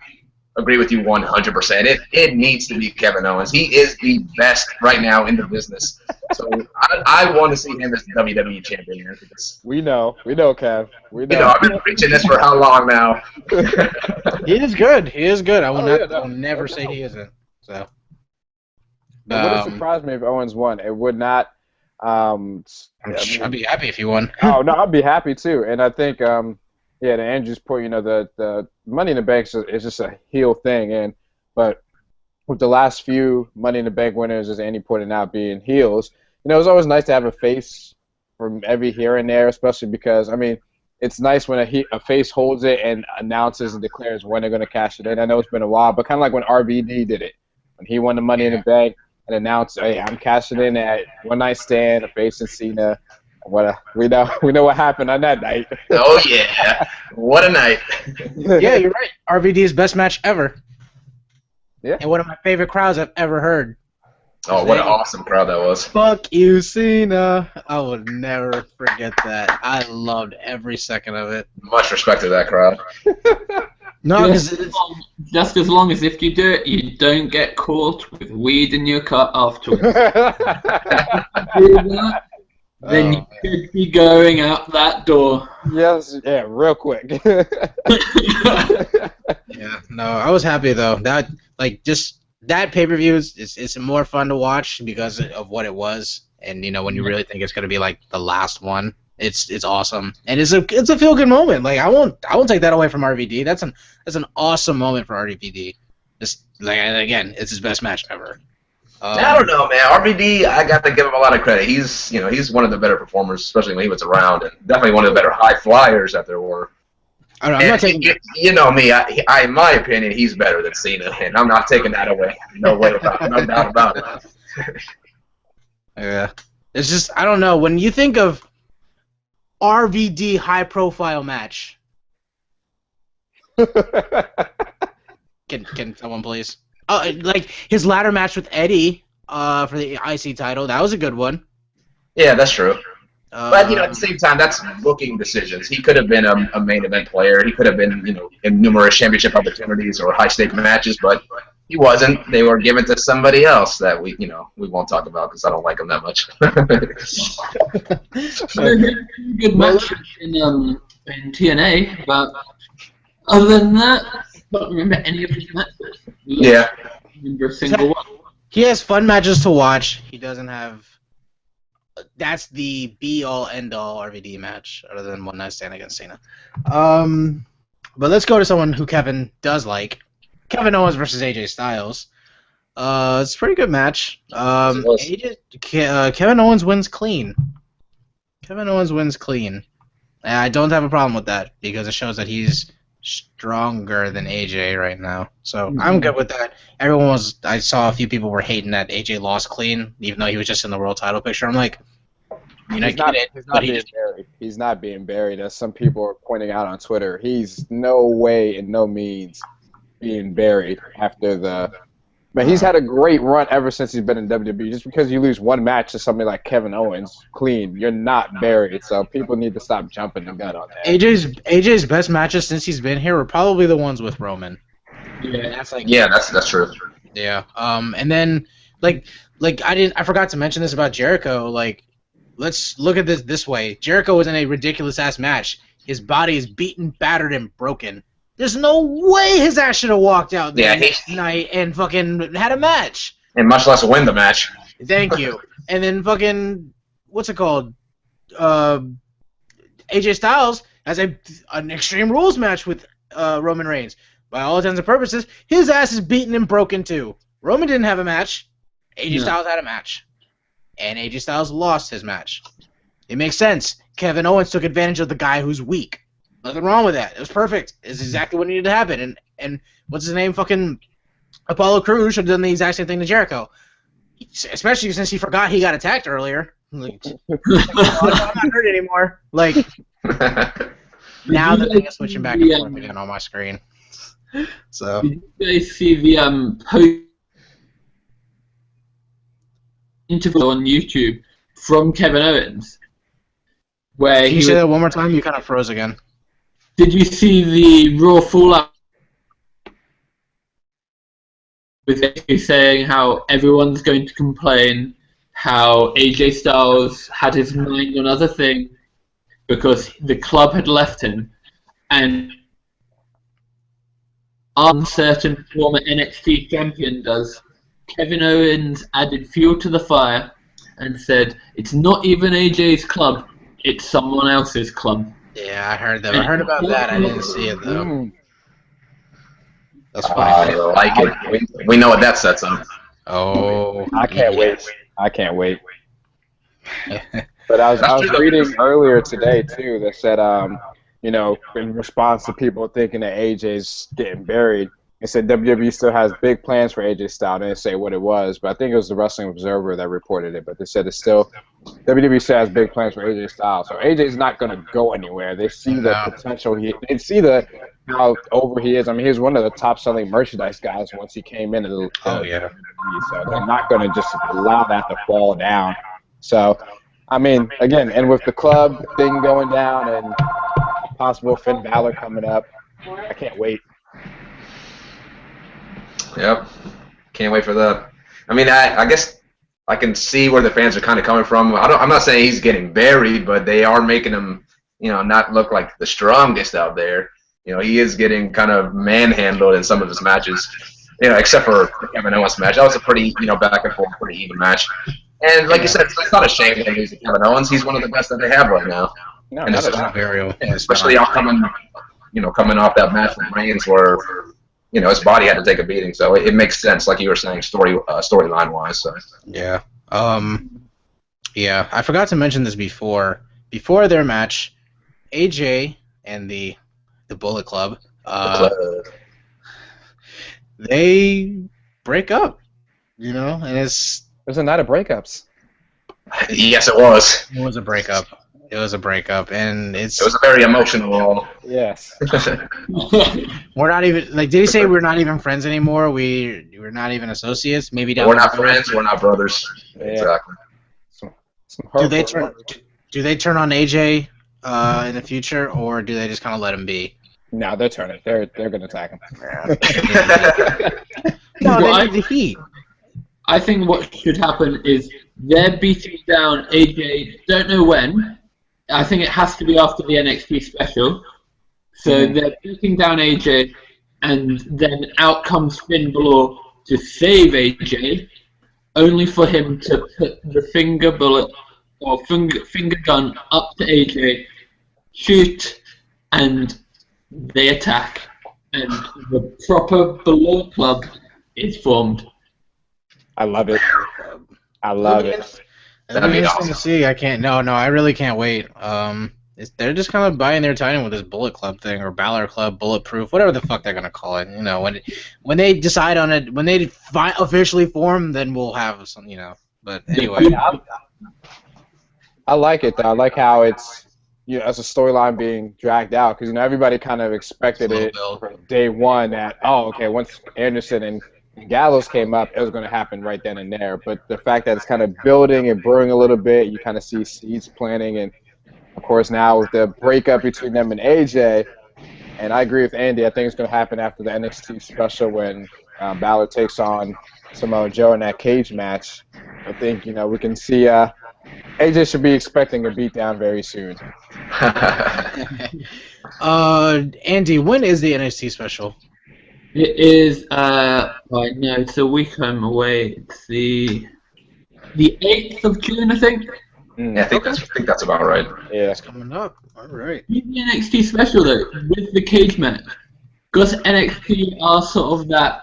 agree with you 100%. It needs to be Kevin Owens. He is the best right now in the business. So I want to see him as WWE champion. We know, Kev. We know. You know, I've been preaching this for how long now? He is good. I will never say he isn't. So. It wouldn't surprise me if Owens won. It would not. I'd be happy if he won. Oh no, I'd be happy too. And I think, to Andrew's point, the Money in the Bank is just a heel thing. But with the last few Money in the Bank winners, as Andy pointed out, being heels, it's always nice to have a face from every here and there, especially because it's nice when a face holds it and announces and declares when they're going to cash it in. I know it's been a while, but kind of like when RVD did it, when he won the Money in the Bank and announced, "Hey, I'm cashing in at One Night Stand, facing Cena." We know what happened on that night. Oh yeah, what a night! Yeah, you're right. RVD's best match ever. Yeah, and one of my favorite crowds I've ever heard. Oh, what an awesome crowd that was! Fuck you, Cena. I will never forget that. I loved every second of it. Much respect to that crowd. No, just as long as if you do it, you don't get caught with weed in your cut afterwards. Then you could be going out that door. Yes, yeah, real quick. Yeah, no, I was happy though. That pay-per-view it's more fun to watch because of what it was, and when you really think it's gonna be like the last one. It's awesome, and it's a feel good moment. Like I won't take that away from RVD. That's an awesome moment for RVD. Just again, it's his best match ever. I don't know, man. RVD, I got to give him a lot of credit. He's one of the better performers, especially when he was around, and definitely one of the better high flyers that there were. I'm not taking. You know me. I, in my opinion, he's better than Cena, and I'm not taking that away. No doubt about it. Yeah, it's just I don't know when you think of RVD high-profile match. Can someone please? Like his ladder match with Eddie for the IC title. That was a good one. Yeah, that's true. But at the same time, that's booking decisions. He could have been a main event player. He could have been in numerous championship opportunities or high stake matches, but he wasn't. They were given to somebody else that we won't talk about because I don't like him that much. Good match in TNA, but other than that, I don't remember any of his matches. Yeah. Remember a single one. He has fun matches to watch. He doesn't have. That's the be-all, end-all RVD match, other than One Night Stand against Cena. But let's go to someone who Kevin does like. Kevin Owens versus AJ Styles. It's a pretty good match. Kevin Owens wins clean. I don't have a problem with that because it shows that he's stronger than AJ right now. So I'm good with that. I saw a few people were hating that AJ lost clean, even though he was just in the world title picture. I'm like, he's not being buried, as some people are pointing out on Twitter. He's no way and no means being buried after the. But he's had a great run ever since he's been in WWE. Just because you lose one match to somebody like Kevin Owens clean, you're not buried. So people need to stop jumping the gun on that. AJ's best matches since he's been here were probably the ones with Roman. Yeah, that's true. Yeah. And then I forgot to mention this about Jericho. Like, let's look at this way. Jericho was in a ridiculous ass match. His body is beaten, battered, and broken. There's no way his ass should have walked out there Yeah, next night and fucking had a match. And much less win the match. Thank you. And then fucking, what's it called? AJ Styles has an Extreme Rules match with Roman Reigns. By all intents and purposes, his ass is beaten and broken too. Roman didn't have a match. AJ Styles had a match. And AJ Styles lost his match. It makes sense. Kevin Owens took advantage of the guy who's weak. Nothing wrong with that. It was perfect. It's exactly what needed to happen. And what's his name? Fucking Apollo Crews should have done the exact same thing to Jericho. Especially since he forgot he got attacked earlier. Like, I'm not hurt anymore. Like, now the thing is switching back and forth again on my screen. So. Did you guys see the post interview on YouTube from Kevin Owens? Where Can you say that one more time? You kind of froze again. Did you see the Raw Fallout? With basically saying how everyone's going to complain, how AJ Styles had his mind on other things because the club had left him, and uncertain former NXT champion does. Kevin Owens added fuel to the fire and said, "It's not even AJ's club, it's someone else's club." Yeah, I heard that. I heard about that. I didn't see it though. That's funny. I like it. We know what that sets up. Oh, I can't wait. I can't wait. But I was reading earlier today too that said, you know, in response to people thinking that AJ's getting buried, it said WWE still has big plans for AJ Styles. They didn't say what it was, but I think it was the Wrestling Observer that reported it. But they said it's still WWE still has big plans for AJ Styles. So AJ's not going to go anywhere. They see the potential. They see how over he is. I mean, he was one of the top-selling merchandise guys once he came in. Oh yeah. So they're not going to just allow that to fall down. So, I mean, again, and with the club thing going down and possible Finn Balor coming up, I can't wait. Yep. Can't wait for that. I mean, I guess I can see where the fans are kind of coming from. I'm not saying he's getting buried, but they are making him, you know, not look like the strongest out there. You know, he is getting kind of manhandled in some of his matches. You know, except for the Kevin Owens match. That was a pretty, you know, back and forth, pretty even match. And like you said, it's not a shame that he's Kevin Owens. He's one of the best that they have right now. No, and not it's at all. especially coming off that match with Reigns where, you know, his body had to take a beating. So it makes sense, like you were saying, storyline wise. So. Yeah. Yeah. I forgot to mention this before. Before their match, AJ and the Bullet Club, they break up. You know, and It was a night of breakups. Yes, it was. It was a breakup. It was a breakup, and It was a very emotional. Yes. We're not even like. Did he say we're not even friends anymore? We're not even associates. Maybe down We're the not road. friends. We're not brothers. Yeah. Exactly. Do they turn on AJ in the future, or do they just kind of let him be? No, they're turning. They're gonna attack him. No, Well, they need the heat. I think what should happen is they're beating down AJ, don't know when. I think it has to be after the NXT special. So they're beating down AJ, and then out comes Finn Balor to save AJ, only for him to put the finger bullet or finger gun up to AJ, shoot, and they attack. And the proper Balor Club is formed. I love it. I love it. That'd be interesting awesome. to see. I can't. No, I really can't wait. They're just kind of buying their time with this Bullet Club thing or Balor Club, Bulletproof, whatever the fuck they're gonna call it. You know, when they decide on it, when they officially form, then we'll have some. You know, but anyway. I like it though. I like how it's, you know, as a storyline being dragged out, because, you know, everybody kind of expected Slow it build. from day one that, oh, okay, once Anderson and Gallows came up, it was going to happen right then and there. But the fact that it's kind of building and brewing a little bit, you kind of see seeds planting. And, of course, now with the breakup between them and AJ, and I agree with Andy, I think it's going to happen after the NXT special when Balor takes on Samoa Joe in that cage match. I think, you know, we can see AJ should be expecting a beatdown very soon. Andy, when is the NXT special? It is right now. It's a week I'm away. It's the 8th of June, I think. Yeah, I think that's about right. Yeah. It's coming up. All right. The NXT special though, with the cage match, because NXT are sort of that.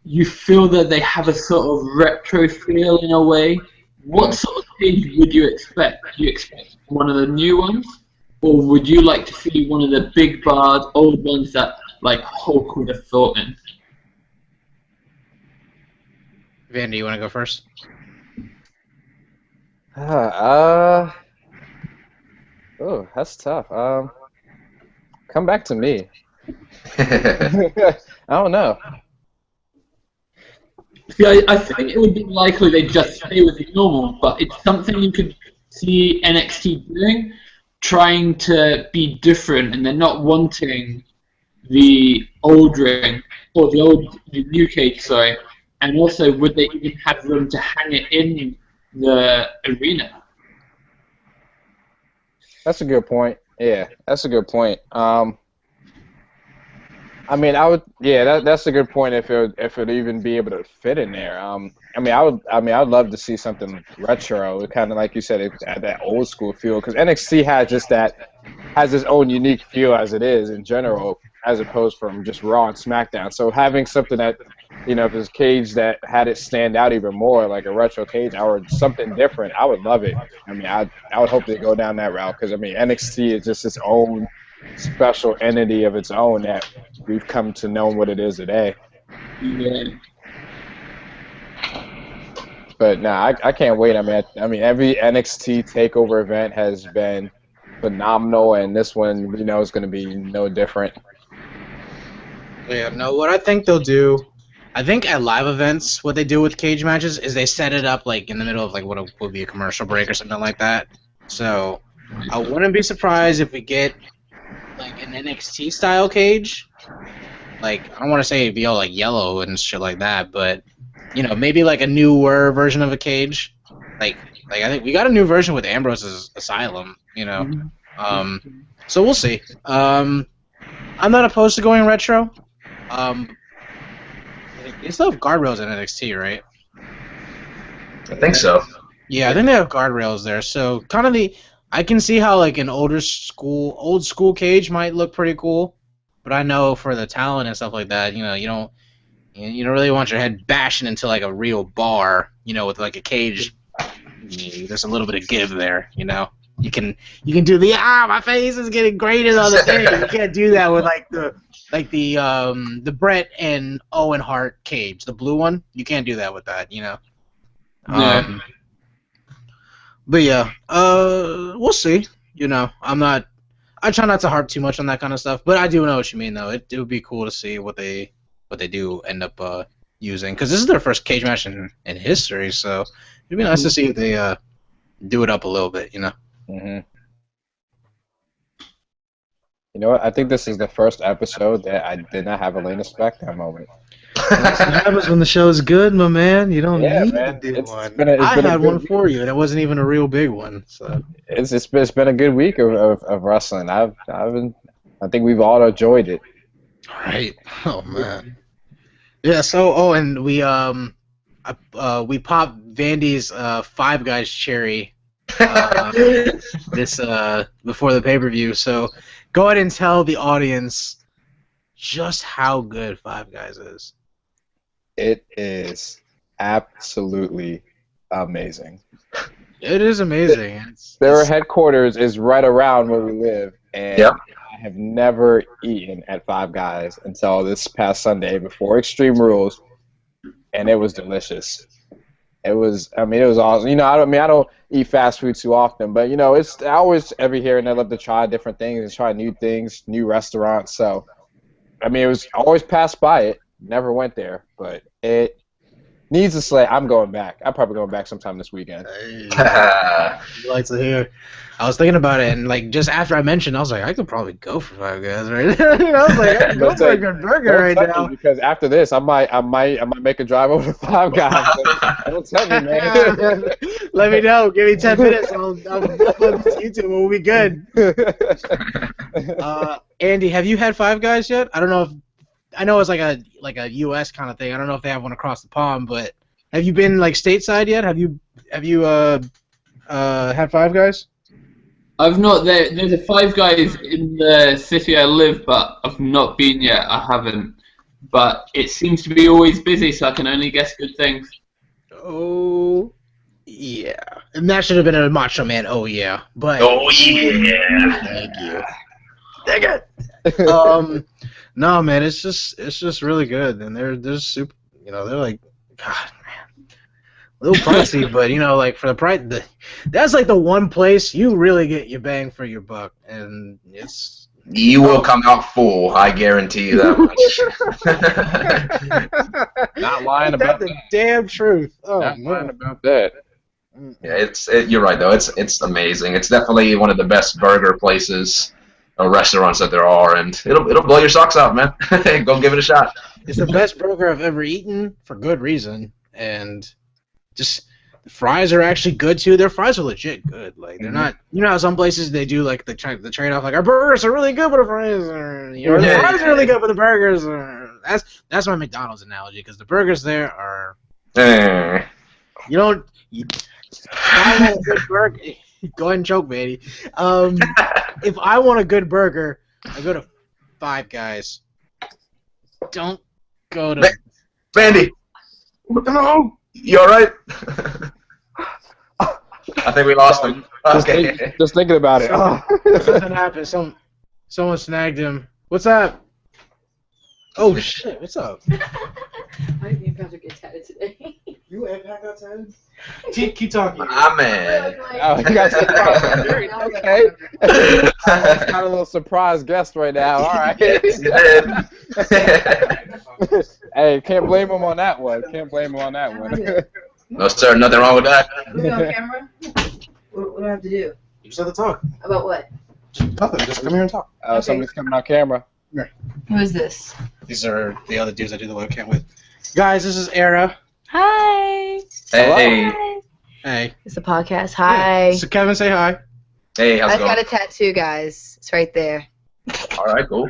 You feel that they have a sort of retro feel in a way. What sort of cage would you expect? Do you expect one of the new ones, or would you like to see one of the big barred old ones that like Hulk would have thought in? Vandy, you want to go first? Oh, that's tough. Come back to me. I don't know. See, I think it would be likely they just stay with the normal, but it's something you could see NXT doing, trying to be different, and they're not wanting the old ring or the new cage, sorry. And also, would they even have room to hang it in the arena? That's a good point. Yeah, that's a good point. I mean, I would. Yeah, that's a good point. If it even be able to fit in there. I'd love to see something retro, kind of like you said, it had that old school feel. Because NXT has its own unique feel as it is in general, as opposed from just Raw and SmackDown. So having something that, if it's a cage that had it stand out even more, like a retro cage or something different, I would love it. I would hope they go down that route because NXT is just its own special entity of its own that we've come to know what it is today. Yeah. But I can't wait. Every NXT takeover event has been phenomenal, and this one, is going to be no different. Yeah, no, what I think they'll do, I think at live events, what they do with cage matches is they set it up like in the middle of like what would be a commercial break or something like that. So I wouldn't be surprised if we get like an NXT style cage. Like, I don't want to say it'd be all like yellow and shit like that, but maybe like a newer version of a cage. Like I think we got a new version with Ambrose's Asylum. So we'll see. I'm not opposed to going retro. They still have guardrails in NXT, right? I think so. Yeah, I think they have guardrails there. So kind of I can see how like an old school cage might look pretty cool, but I know for the talent and stuff like that, you don't really want your head bashing into like a real bar, with like a cage. There's a little bit of give there, You can do my face is getting grated on the thing. You can't do that with the Brett and Owen Hart cage, the blue one. You can't do that with that, Yeah. But yeah, we'll see. I try not to harp too much on that kind of stuff, but I do know what you mean though. It would be cool to see what they do end up using, because this is their first cage match in history, so it'd be nice to see if they do it up a little bit, Mm-hmm. You know what? I think this is the first episode that I did not have a Lena SmackDown moment. That's what happens when the show is good, my man. You don't need man. to do one. I had one for you, and it wasn't even a real big one. So it's been a good week of wrestling. I think we've all enjoyed it. All right. Oh man. Yeah. So and we popped Vandy's Five Guys cherry this before the pay-per-view. So go ahead and tell the audience just how good Five Guys is. It is absolutely amazing. It is amazing. Their headquarters is right around where we live, and I have never eaten at Five Guys until this past Sunday before Extreme Rules, and it was delicious. It was awesome. I don't eat fast food too often, but I always every here and there love to try different things and try new things, new restaurants. So, it was always passed by it, never went there, but it Needs to slay. I'm going back. I'm probably going back sometime this weekend. Like to hear. I was thinking about it, and like just after I mentioned, I was like, I could probably go for Five Guys right now. I was like, I could go for a good burger right now. Because after this, I might make a drive over to Five Guys. Don't tell me, man. Let me know. Give me 10 minutes. I'll upload this to YouTube. We'll be good. Andy, have you had Five Guys yet? I don't know if I know it's like a U.S. kind of thing. I don't know if they have one across the pond, but have you been like stateside yet? Have you had Five Guys? I've not. There's a Five Guys in the city I live, but I've not been yet. I haven't. But it seems to be always busy, so I can only guess good things. Oh, yeah. And that should have been a Macho Man. Oh yeah. But Oh yeah. thank you. Dang it. No, man, it's just really good, and they're super. You know, they're like, God, man, a little pricey, but you know, like for the price, that's like the one place you really get your bang for your buck, and it's. You will come out full, I guarantee you that much. Not lying about the damn truth. Oh, Not man. lying about that. Yeah, you're right though. It's amazing. It's definitely one of the best burger places or restaurants that there are, and it'll blow your socks out, man. Go give it a shot. It's the best burger I've ever eaten for good reason, and just the fries are actually good too. Their fries are legit good. Like they're not, you know how some places they do like the trade off, like our burgers are really good but the fries are, you know, the fries are really good but the burgers are. That's my McDonald's analogy because the burgers there are. You don't. I want a good burger. Go ahead and choke, baby. If I want a good burger, I go to Five Guys. Don't go to. Bandy. No. You all right? I think we lost him. Okay. Just thinking about it. Something happened. Someone snagged him. What's up? Oh shit! What's up? My impact will get tatted today. You impact got tatted? Keep talking. Ah, man. Oh, you got okay. Got a little surprise guest right now. All right. Yes, you did. Hey, can't blame him on that one. Can't blame him on that one. No, sir. Nothing wrong with that. Are we on camera? What do I have to do? You just have to talk. About what? Nothing. Just come here and talk. Okay. Somebody's coming on camera. Who is this? These are the other dudes I do the webcam with. Guys, this is Era. Hi. Hey. Hi. Hey. It's a podcast. Hi. So Kevin, say hi. Hey, how's it I've going? got a tattoo, guys. It's right there. All right, cool.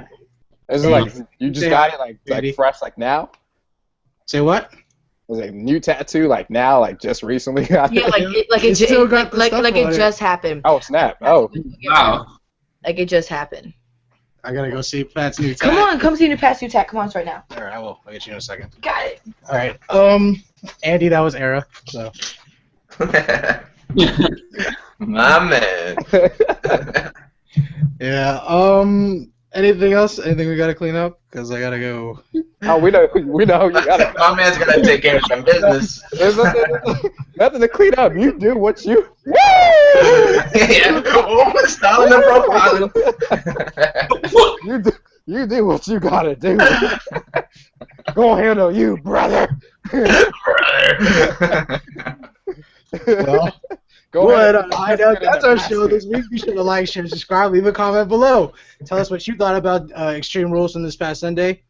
Is it like you just got it like fresh like now? Say what? Was it a new tattoo like now, like just recently? Yeah, it still got the stuff like on it it. just happened. Oh snap! Oh, Wow. Like it just happened. I gotta go see Pat's new tat. Come on, come see the past new tat. Come on, it's right now. Alright, I will. I'll get you in a second. Got it. Alright. Andy, that was Era. So. My man. Yeah. Anything else? Anything we gotta clean up? Cause I gotta go. oh, we know you gotta. My man's gonna take care of some business. There's nothing to clean up. You do what you. Woo! Yeah, cool. Styling the profile. You do what you gotta do. Go handle you, brother. Well. Go Good. ahead. That's our show this week. Be sure to like, share, subscribe, leave a comment below. Tell us what you thought about Extreme Rules from this past Sunday.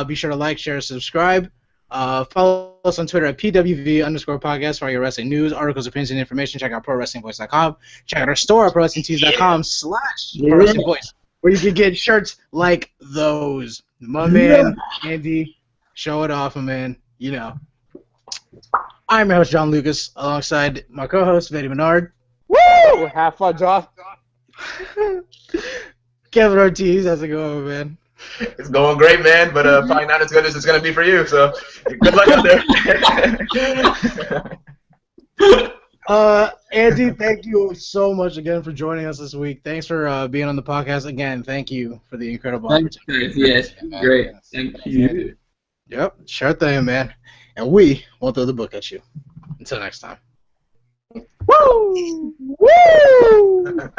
Be sure to like, share, subscribe. Follow us on Twitter at PWV_podcast for all your wrestling news, articles, opinions, and information. Check out ProWrestlingVoice.com. Check out our store at ProWrestlingTees.com/ProWrestlingVoice, where you can get shirts like those. My man, Andy, show it off, my man. You know. I'm your host, John Lucas, alongside my co-host, Betty Menard. Woo! Have fun, John. Kevin Ortiz, how's it going, man? It's going great, man, but probably not as good as it's gonna be for you. So good luck out there. Andy, thank you so much again for joining us this week. Thanks for being on the podcast again. Thank you for the incredible Thanks, opportunity. guys. Yes, great. Thank you. Yep, sure thing, man. And we won't throw the book at you. Until next time. Woo! Woo!